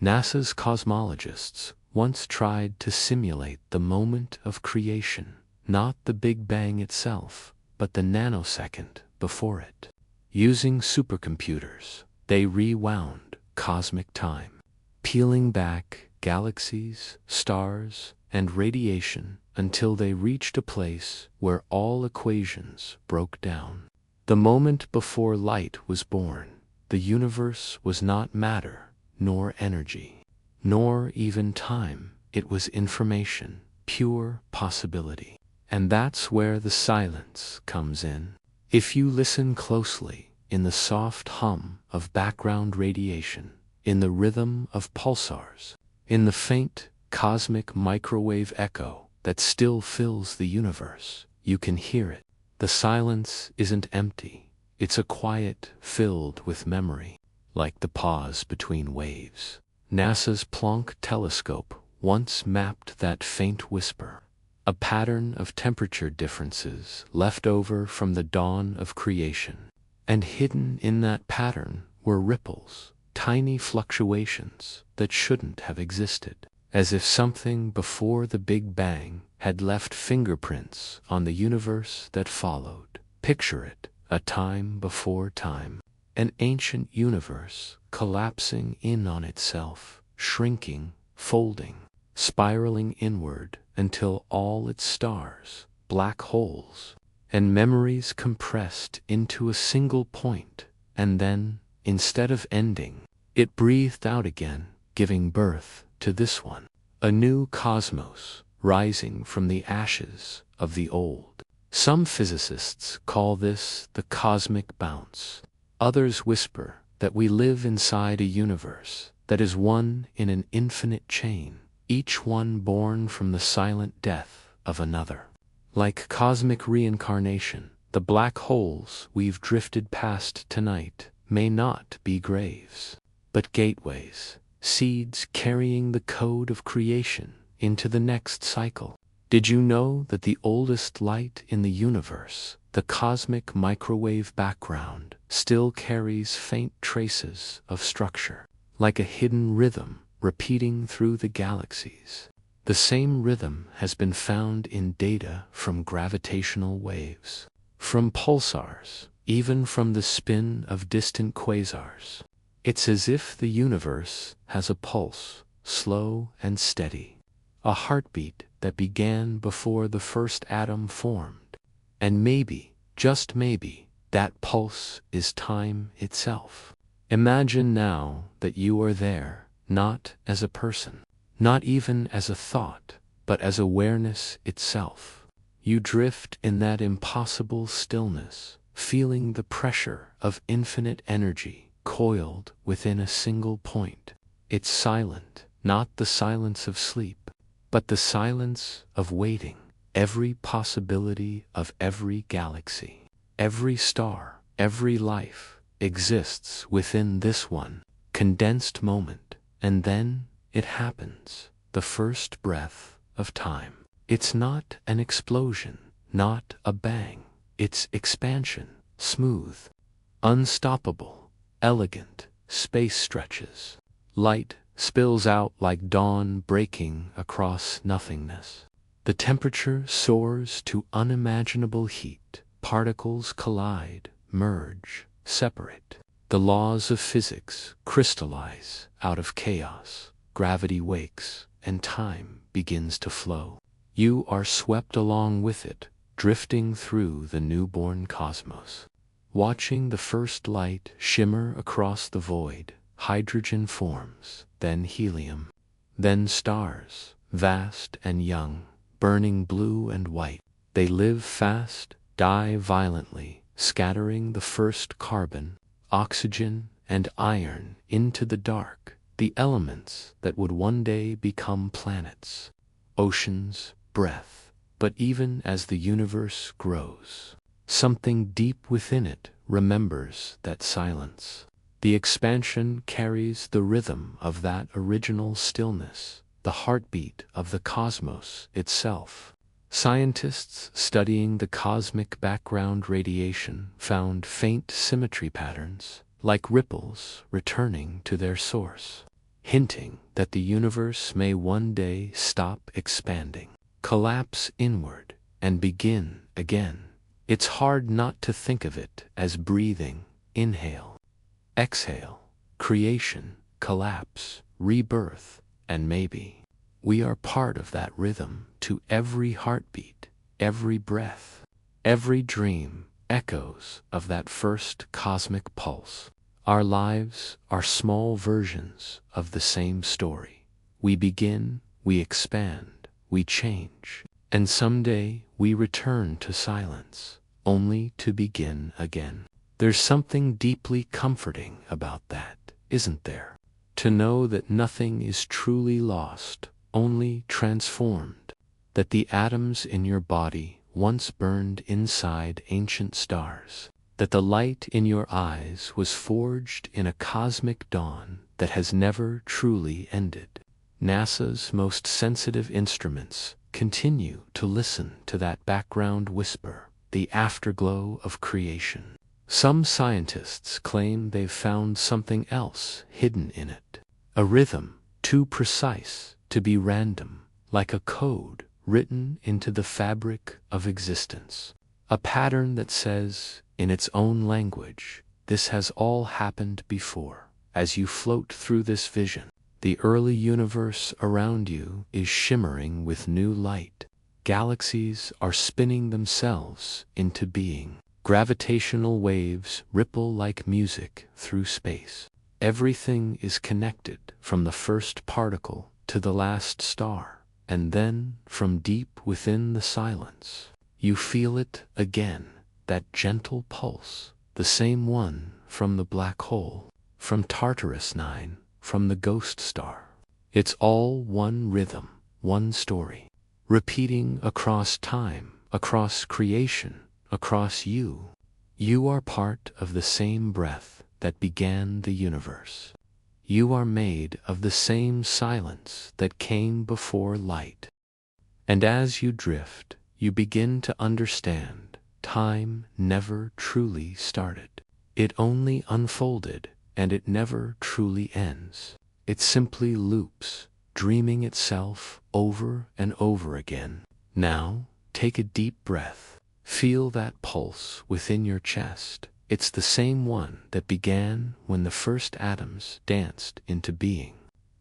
NASA's cosmologists once tried to simulate the moment of creation, not the Big Bang itself, but the nanosecond before it. Using supercomputers, they rewound cosmic time, peeling back galaxies, stars, and radiation until they reached a place where all equations broke down. The moment before light was born, the universe was not matter, nor energy, nor even time. It was information, pure possibility. And that's where the silence comes in. If you listen closely, in the soft hum of background radiation, in the rhythm of pulsars, in the faint cosmic microwave echo that still fills the universe, you can hear it. The silence isn't empty. It's a quiet filled with memory, like the pause between waves. NASA's Planck telescope once mapped that faint whisper, a pattern of temperature differences left over from the dawn of creation. And hidden in that pattern were ripples, tiny fluctuations that shouldn't have existed, as if something before the Big Bang had left fingerprints on the universe that followed. Picture it, a time before time, an ancient universe collapsing in on itself, shrinking, folding, spiraling inward until all its stars, black holes, and memories compressed into a single point, and then, instead of ending, it breathed out again, giving birth to this one, a new cosmos rising from the ashes of the old. Some physicists call this the cosmic bounce. Others whisper that we live inside a universe that is one in an infinite chain, each one born from the silent death of another. Like cosmic reincarnation, the black holes we've drifted past tonight may not be graves, but gateways, seeds carrying the code of creation into the next cycle. Did you know that the oldest light in the universe, the cosmic microwave background, still carries faint traces of structure, like a hidden rhythm repeating through the galaxies? The same rhythm has been found in data from gravitational waves, from pulsars, even from the spin of distant quasars. It's as if the universe has a pulse, slow and steady, a heartbeat that began before the first atom formed. And maybe, just maybe, that pulse is time itself. Imagine now that you are there, not as a person, not even as a thought, but as awareness itself. You drift in that impossible stillness, feeling the pressure of infinite energy coiled within a single point. It's silent, not the silence of sleep, but the silence of waiting. Every possibility of every galaxy, every star, every life exists within this one condensed moment, and then it happens, the first breath of time. It's not an explosion, not a bang. It's expansion, smooth, unstoppable, elegant. Space stretches. Light spills out like dawn breaking across nothingness. The temperature soars to unimaginable heat. Particles collide, merge, separate. The laws of physics crystallize out of chaos. Gravity wakes, and time begins to flow. You are swept along with it, drifting through the newborn cosmos. Watching the first light shimmer across the void, hydrogen forms, then helium, then stars, vast and young, burning blue and white. They live fast, die violently, scattering the first carbon, oxygen, and iron into the dark, the elements that would one day become planets, oceans, breath. But even as the universe grows, something deep within it remembers that silence. The expansion carries the rhythm of that original stillness, the heartbeat of the cosmos itself. Scientists studying the cosmic background radiation found faint symmetry patterns, like ripples returning to their source, hinting that the universe may one day stop expanding, collapse inward, and begin again. It's hard not to think of it as breathing, inhale, exhale, creation, collapse, rebirth, and maybe we are part of that rhythm to every heartbeat, every breath, every dream, echoes of that first cosmic pulse. Our lives are small versions of the same story. We begin, we expand, we change, and someday we return to silence, only to begin again. There's something deeply comforting about that, isn't there? To know that nothing is truly lost, only transformed. That the atoms in your body once burned inside ancient stars. That the light in your eyes was forged in a cosmic dawn that has never truly ended. NASA's most sensitive instruments continue to listen to that background whisper, the afterglow of creation. Some scientists claim they've found something else hidden in it. A rhythm too precise to be random, like a code written into the fabric of existence. A pattern that says, in its own language, this has all happened before. As you float through this vision, the early universe around you is shimmering with new light. Galaxies are spinning themselves into being. Gravitational waves ripple like music through space. Everything is connected, from the first particle to the last star, and then, from deep within the silence, you feel it again, that gentle pulse, the same one from the black hole, from Tartarus 9, from the ghost star. It's all one rhythm, one story, repeating across time, across creation, across you. You are part of the same breath that began the universe. You are made of the same silence that came before light. And as you drift, you begin to understand time never truly started. It only unfolded, and it never truly ends. It simply loops, dreaming itself over and over again. Now, take a deep breath. Feel that pulse within your chest. It's the same one that began when the first atoms danced into being.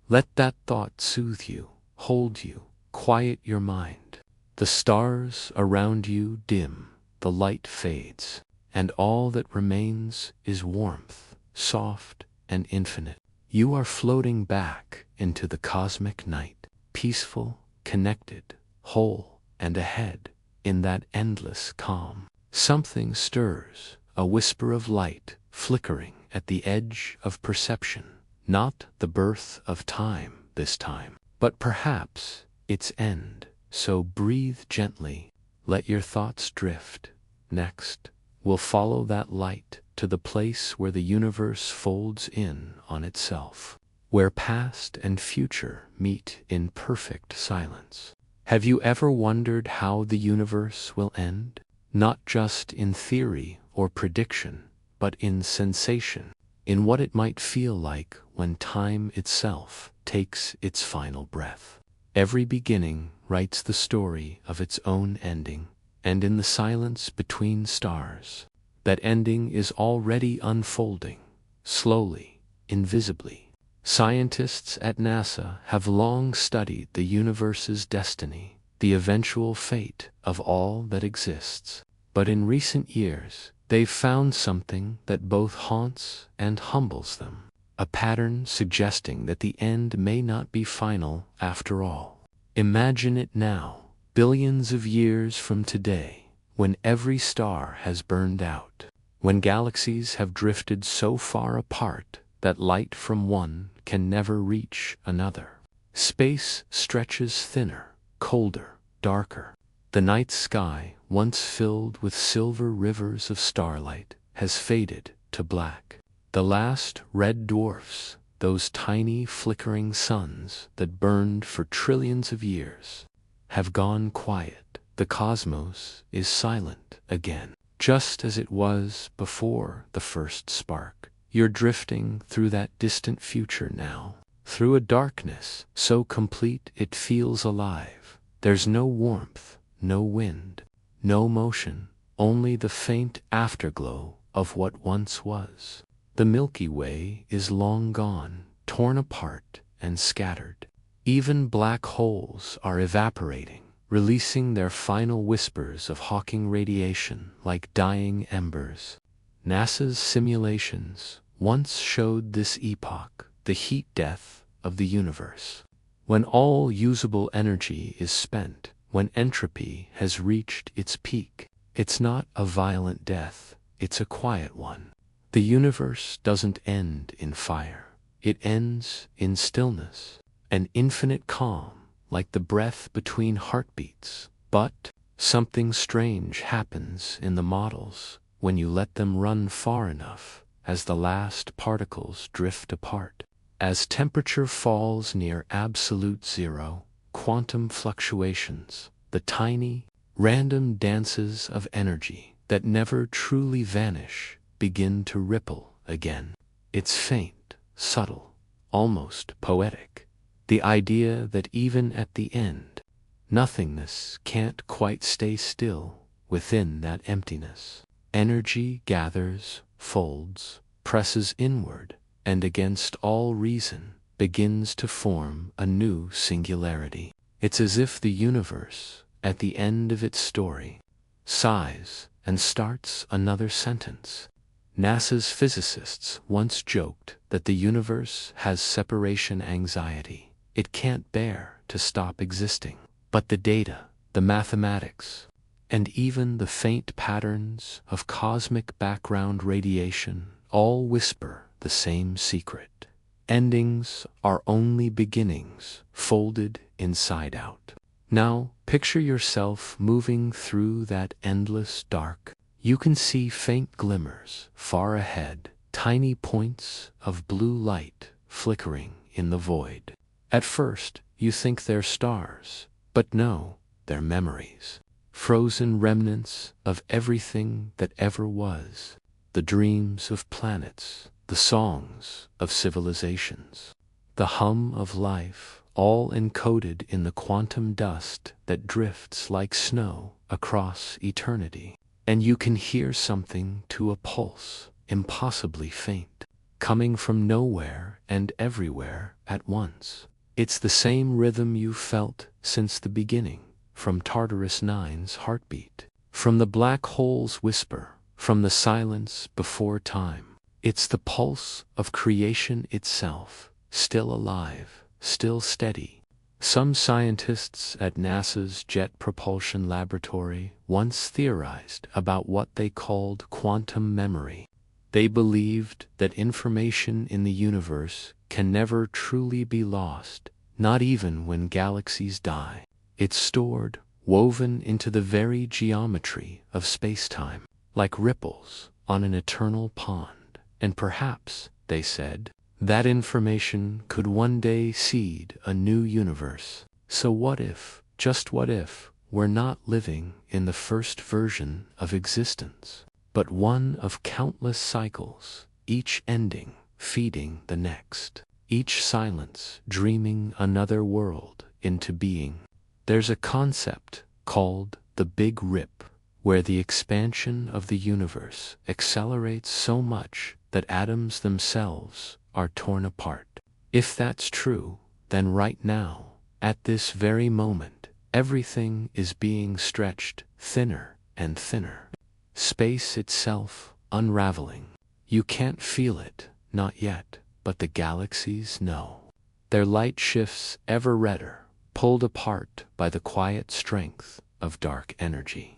Let that thought soothe you, hold you, quiet your mind. The stars around you dim, the light fades, and all that remains is warmth, soft and infinite. You are floating back into the cosmic night, peaceful, connected, whole, and ahead, in that endless calm. Something stirs, a whisper of light flickering at the edge of perception. Not the birth of time this time, but perhaps its end. So breathe gently, let your thoughts drift. Next, we'll follow that light to the place where the universe folds in on itself, where past and future meet in perfect silence. Have you ever wondered how the universe will end? Not just in theory or prediction, but in sensation, in what it might feel like when time itself takes its final breath. Every beginning writes the story of its own ending, and in the silence between stars, that ending is already unfolding, slowly, invisibly. Scientists at NASA have long studied the universe's destiny, the eventual fate of all that exists. But in recent years, they've found something that both haunts and humbles them, a pattern suggesting that the end may not be final after all. Imagine it now, billions of years from today, when every star has burned out, when galaxies have drifted so far apart that light from one can never reach another. Space stretches thinner, colder, darker. The night sky, once filled with silver rivers of starlight, has faded to black. The last red dwarfs, those tiny flickering suns that burned for trillions of years, have gone quiet. The cosmos is silent again, just as it was before the first spark. You're drifting through that distant future now, through a darkness so complete it feels alive. There's no warmth, no wind, no motion, only the faint afterglow of what once was. The Milky Way is long gone, torn apart and scattered. Even black holes are evaporating, releasing their final whispers of Hawking radiation like dying embers. NASA's simulations once showed this epoch, the heat death of the universe. When all usable energy is spent, when entropy has reached its peak, it's not a violent death, it's a quiet one. The universe doesn't end in fire, it ends in stillness, an infinite calm, like the breath between heartbeats. But something strange happens in the models when you let them run far enough, as the last particles drift apart. As temperature falls near absolute zero, quantum fluctuations, the tiny, random dances of energy that never truly vanish, begin to ripple again. It's faint, subtle, almost poetic. The idea that even at the end, nothingness can't quite stay still within that emptiness. Energy gathers, folds, presses inward, and against all reason, begins to form a new singularity. It's as if the universe, at the end of its story, sighs and starts another sentence. NASA's physicists once joked that the universe has separation anxiety. It can't bear to stop existing. But the data, the mathematics, and even the faint patterns of cosmic background radiation all whisper the same secret. Endings are only beginnings, folded inside out. Now, picture yourself moving through that endless dark. You can see faint glimmers far ahead, tiny points of blue light flickering in the void. At first, you think they're stars, but no, they're memories. Frozen remnants of everything that ever was. The dreams of planets, the songs of civilizations, the hum of life, all encoded in the quantum dust that drifts like snow across eternity. And you can hear something to a pulse, impossibly faint, coming from nowhere and everywhere at once. It's the same rhythm you've felt since the beginning, from Tartarus 9's heartbeat, from the black hole's whisper, from the silence before time. It's the pulse of creation itself, still alive, still steady. Some scientists at NASA's Jet Propulsion Laboratory once theorized about what they called quantum memory. They believed that information in the universe can never truly be lost, not even when galaxies die. It's stored, woven into the very geometry of spacetime, like ripples on an eternal pond. And perhaps, they said, that information could one day seed a new universe. So what if, just what if, we're not living in the first version of existence, but one of countless cycles, each ending, feeding the next, each silence dreaming another world into being? There's a concept called the Big Rip, where the expansion of the universe accelerates so much that atoms themselves are torn apart. If that's true, then right now, at this very moment, everything is being stretched thinner and thinner. Space itself unraveling. You can't feel it, not yet, but the galaxies know. Their light shifts ever redder, pulled apart by the quiet strength of dark energy.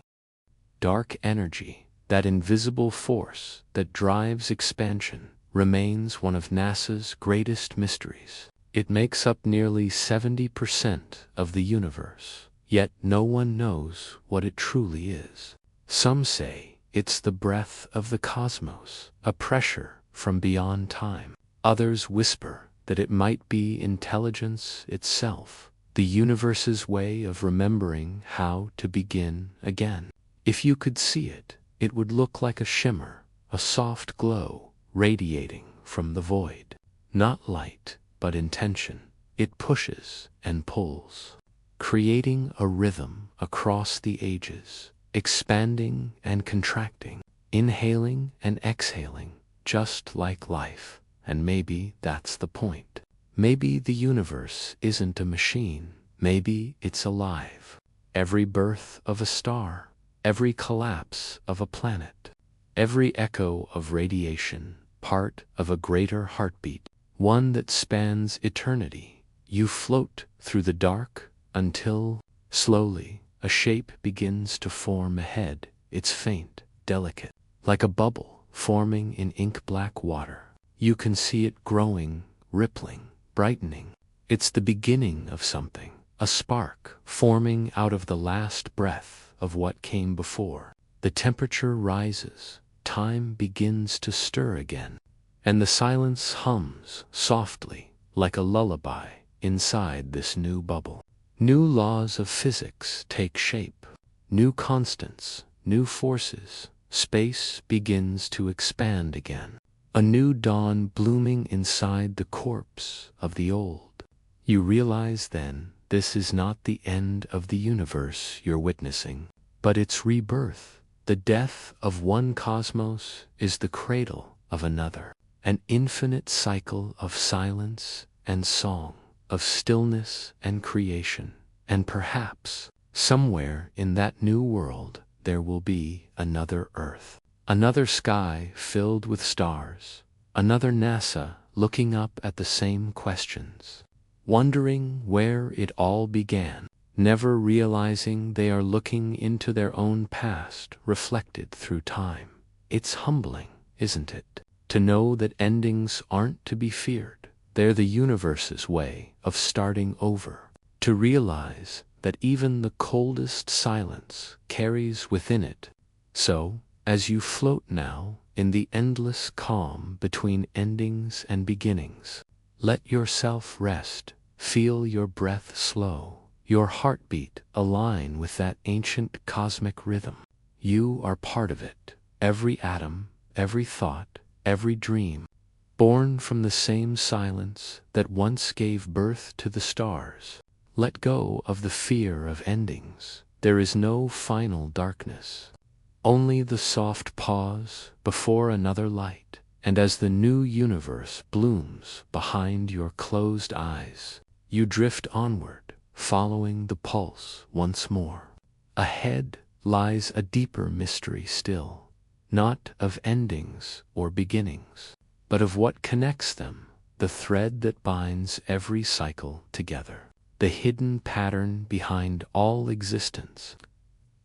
Dark energy, that invisible force that drives expansion, remains one of NASA's greatest mysteries. It makes up nearly 70% of the universe, yet no one knows what it truly is. Some say it's the breath of the cosmos, a pressure from beyond time. Others whisper that it might be intelligence itself, the universe's way of remembering how to begin again. If you could see it, it would look like a shimmer, a soft glow, radiating from the void. Not light, but intention. It pushes and pulls, creating a rhythm across the ages, expanding and contracting, inhaling and exhaling, just like life. And maybe that's the point. Maybe the universe isn't a machine. Maybe it's alive. Every birth of a star, every collapse of a planet, every echo of radiation, part of a greater heartbeat, one that spans eternity. You float through the dark until, slowly, a shape begins to form ahead. It's faint, delicate, like a bubble forming in ink-black water. You can see it growing, rippling, brightening. It's the beginning of something, a spark forming out of the last breath of what came before. The temperature rises, time begins to stir again, and the silence hums softly like a lullaby inside this new bubble. New laws of physics take shape, new constants, new forces. Space begins to expand again. A new dawn blooming inside the corpse of the old. You realize then, this is not the end of the universe you're witnessing, but its rebirth. The death of one cosmos is the cradle of another, an infinite cycle of silence and song, of stillness and creation. And perhaps, somewhere in that new world, there will be another Earth. Another sky filled with stars, another NASA looking up at the same questions, wondering where it all began, never realizing they are looking into their own past reflected through time. It's humbling, isn't it, to know that endings aren't to be feared. They're the universe's way of starting over, to realize that even the coldest silence carries within it. So, as you float now in the endless calm between endings and beginnings, let yourself rest, feel your breath slow, your heartbeat align with that ancient cosmic rhythm. You are part of it, every atom, every thought, every dream, born from the same silence that once gave birth to the stars. Let go of the fear of endings. There is no final darkness. Only the soft pause before another light, and as the new universe blooms behind your closed eyes, you drift onward, following the pulse once more. Ahead lies a deeper mystery still, not of endings or beginnings, but of what connects them, the thread that binds every cycle together, the hidden pattern behind all existence.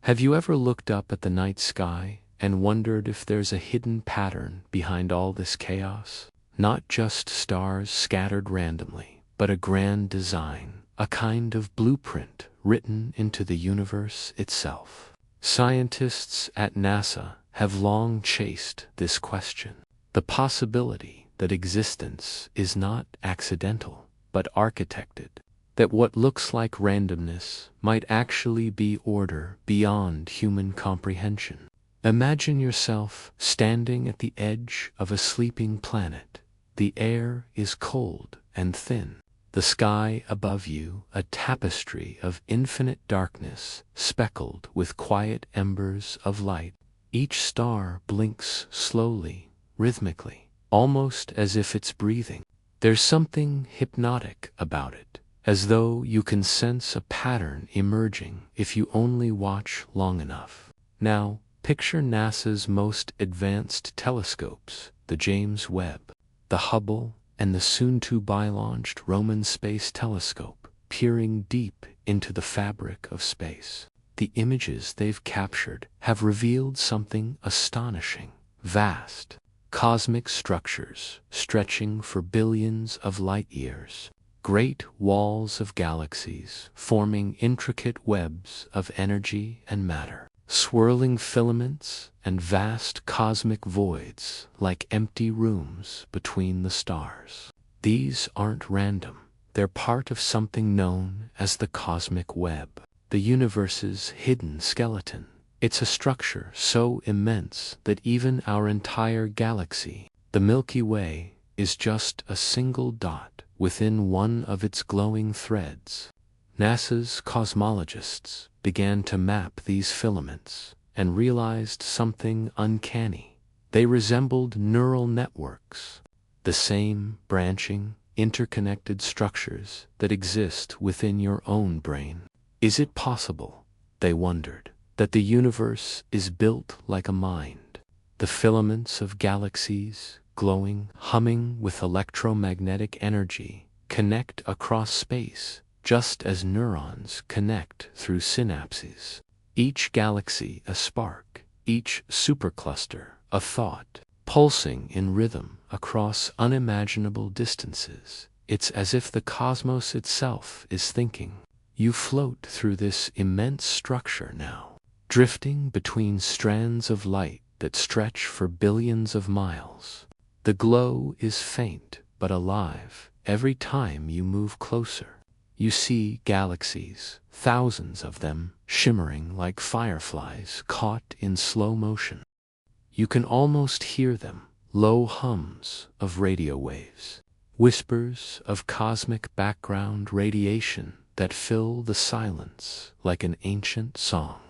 Have you ever looked up at the night sky and wondered if there's a hidden pattern behind all this chaos? Not just stars scattered randomly, but a grand design, a kind of blueprint written into the universe itself. Scientists at NASA have long chased this question, the possibility that existence is not accidental, but architected, that what looks like randomness might actually be order beyond human comprehension. Imagine yourself standing at the edge of a sleeping planet. The air is cold and thin. The sky above you a tapestry of infinite darkness speckled with quiet embers of light. Each star blinks slowly, rhythmically, almost as if it's breathing. There's something hypnotic about it, as though you can sense a pattern emerging if you only watch long enough. Now, picture NASA's most advanced telescopes, the James Webb, the Hubble, and the soon-to-be-launched Roman Space Telescope, peering deep into the fabric of space. The images they've captured have revealed something astonishing: vast, cosmic structures stretching for billions of light-years, great walls of galaxies forming intricate webs of energy and matter, swirling filaments and vast cosmic voids like empty rooms between the stars. These aren't random. They're part of something known as the cosmic web, the universe's hidden skeleton. It's a structure so immense that even our entire galaxy, the Milky Way, is just a single dot within one of its glowing threads. NASA's cosmologists began to map these filaments and realized something uncanny. They resembled neural networks, the same branching, interconnected structures that exist within your own brain. Is it possible, they wondered, that the universe is built like a mind? The filaments of galaxies, glowing, humming with electromagnetic energy, connect across space, just as neurons connect through synapses. Each galaxy a spark, each supercluster a thought, pulsing in rhythm across unimaginable distances. It's as if the cosmos itself is thinking. You float through this immense structure now, drifting between strands of light that stretch for billions of miles. The glow is faint but alive. Every time you move closer, you see galaxies, thousands of them, shimmering like fireflies caught in slow motion. You can almost hear them, low hums of radio waves, whispers of cosmic background radiation that fill the silence like an ancient song.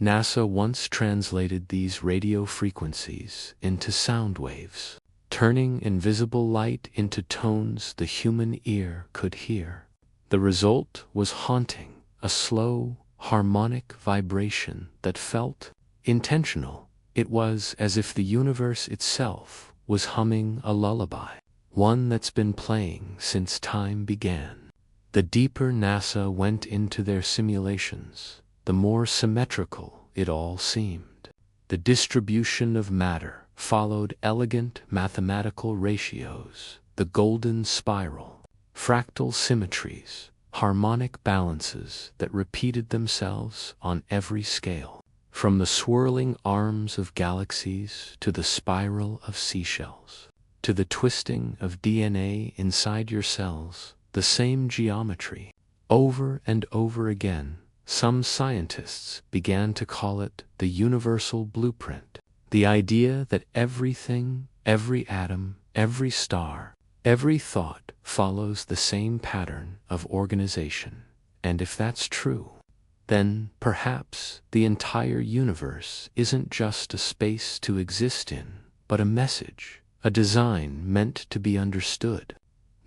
NASA once translated these radio frequencies into sound waves, turning invisible light into tones the human ear could hear. The result was haunting, a slow, harmonic vibration that felt intentional. It was as if the universe itself was humming a lullaby, one that's been playing since time began. The deeper NASA went into their simulations, the more symmetrical it all seemed. The distribution of matter followed elegant mathematical ratios, the golden spiral, fractal symmetries, harmonic balances that repeated themselves on every scale. From the swirling arms of galaxies to the spiral of seashells, to the twisting of DNA inside your cells, the same geometry. Over and over again, some scientists began to call it the universal blueprint, the idea that everything, every atom, every star, every thought follows the same pattern of organization. And if that's true, then perhaps the entire universe isn't just a space to exist in, but a message, a design meant to be understood.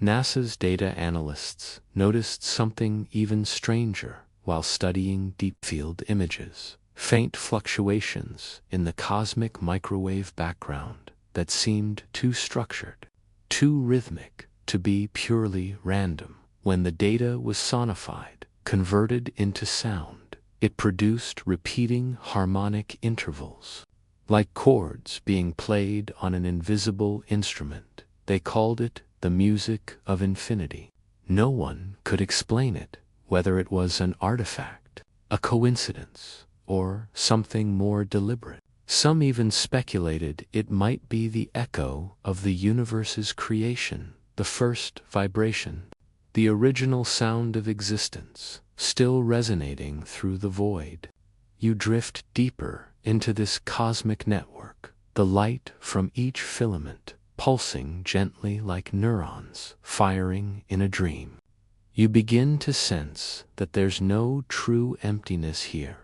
NASA's data analysts noticed something even stranger while studying deep-field images: faint fluctuations in the cosmic microwave background that seemed too structured, too rhythmic to be purely random. When the data was sonified, converted into sound, it produced repeating harmonic intervals, like chords being played on an invisible instrument. They called it the music of infinity. No one could explain it, whether it was an artifact, a coincidence, or something more deliberate. Some even speculated it might be the echo of the universe's creation, the first vibration, the original sound of existence, still resonating through the void. You drift deeper into this cosmic network, the light from each filament pulsing gently like neurons firing in a dream. You begin to sense that there's no true emptiness here.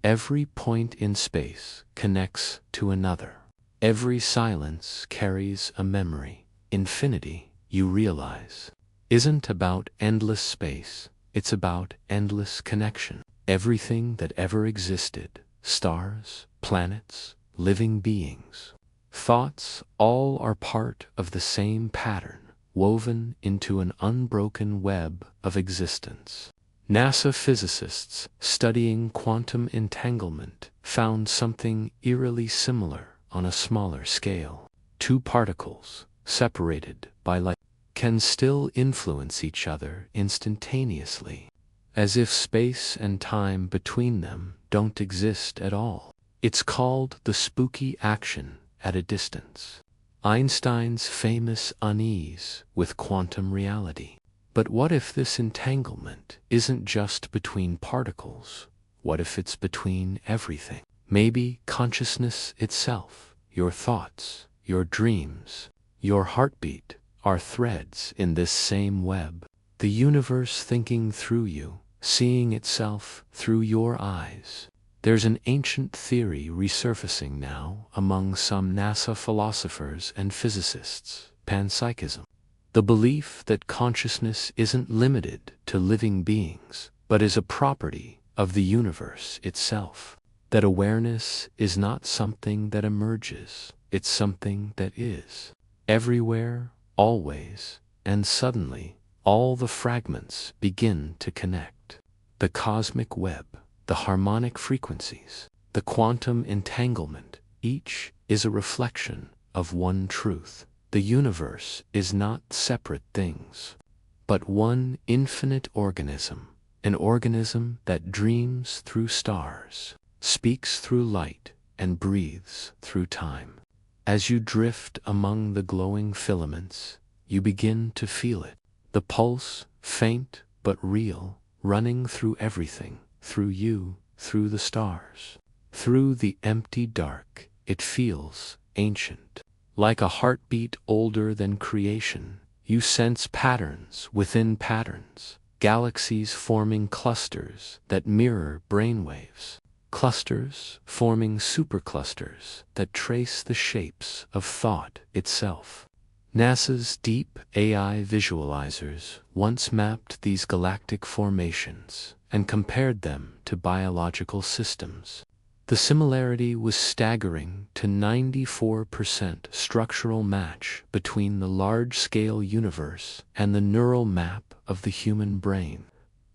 Every point in space connects to another. Every silence carries a memory. Infinity you realize, isn't about endless space, it's about endless connection. Everything that ever existed, stars, planets, living beings, thoughts, all are part of the same pattern, woven into an unbroken web of existence. NASA physicists studying quantum entanglement found something eerily similar on a smaller scale. Two particles, separated by light, can still influence each other instantaneously, as if space and time between them don't exist at all. It's called the spooky action at a distance. Einstein's famous unease with quantum reality. But what if this entanglement isn't just between particles? What if it's between everything? Maybe consciousness itself, your thoughts, your dreams, your heartbeat, are threads in this same web. The universe thinking through you, seeing itself through your eyes. There's an ancient theory resurfacing now among some NASA philosophers and physicists, panpsychism. The belief that consciousness isn't limited to living beings, but is a property of the universe itself. That awareness is not something that emerges, it's something that is. Everywhere, always, and suddenly, all the fragments begin to connect. The cosmic web, the harmonic frequencies, the quantum entanglement, each is a reflection of one truth. The universe is not separate things, but one infinite organism, an organism that dreams through stars, speaks through light, and breathes through time. As you drift among the glowing filaments, you begin to feel it. The pulse, faint but real, running through everything, through you, through the stars. Through the empty dark, it feels ancient. Like a heartbeat older than creation, you sense patterns within patterns, galaxies forming clusters that mirror brainwaves, clusters forming superclusters that trace the shapes of thought itself. NASA's deep AI visualizers once mapped these galactic formations and compared them to biological systems. The similarity was staggering to 94% structural match between the large-scale universe and the neural map of the human brain.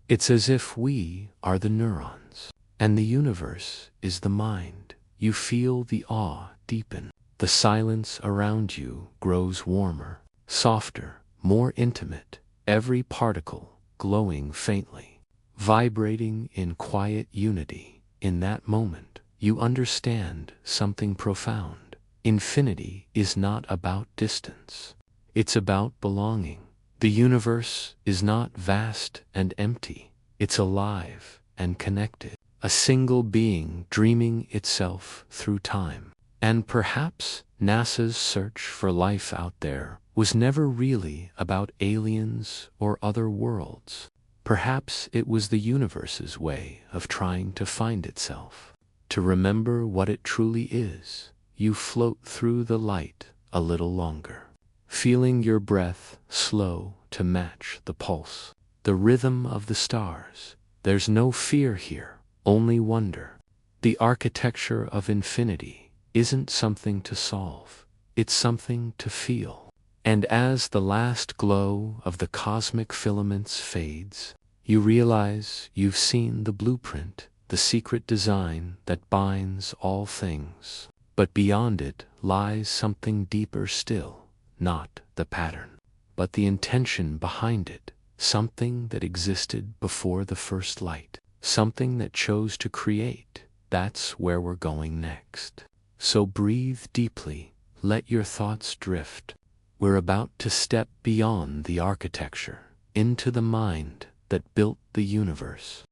It's as if we are the neurons, and the universe is the mind. You feel the awe deepen. The silence around you grows warmer, softer, more intimate, every particle glowing faintly, vibrating in quiet unity. In that moment, you understand something profound. Infinity is not about distance. It's about belonging. The universe is not vast and empty. It's alive and connected. A single being dreaming itself through time. And perhaps NASA's search for life out there was never really about aliens or other worlds. Perhaps it was the universe's way of trying to find itself. To remember what it truly is, you float through the light a little longer, feeling your breath slow to match the pulse, the rhythm of the stars. There's no fear here, only wonder. The architecture of infinity isn't something to solve, it's something to feel. And as the last glow of the cosmic filaments fades, you realize you've seen the blueprint, the secret design that binds all things. But beyond it lies something deeper still, not the pattern, but the intention behind it, something that existed before the first light, something that chose to create. That's where we're going next. So breathe deeply, let your thoughts drift. We're about to step beyond the architecture, into the mind that built the universe.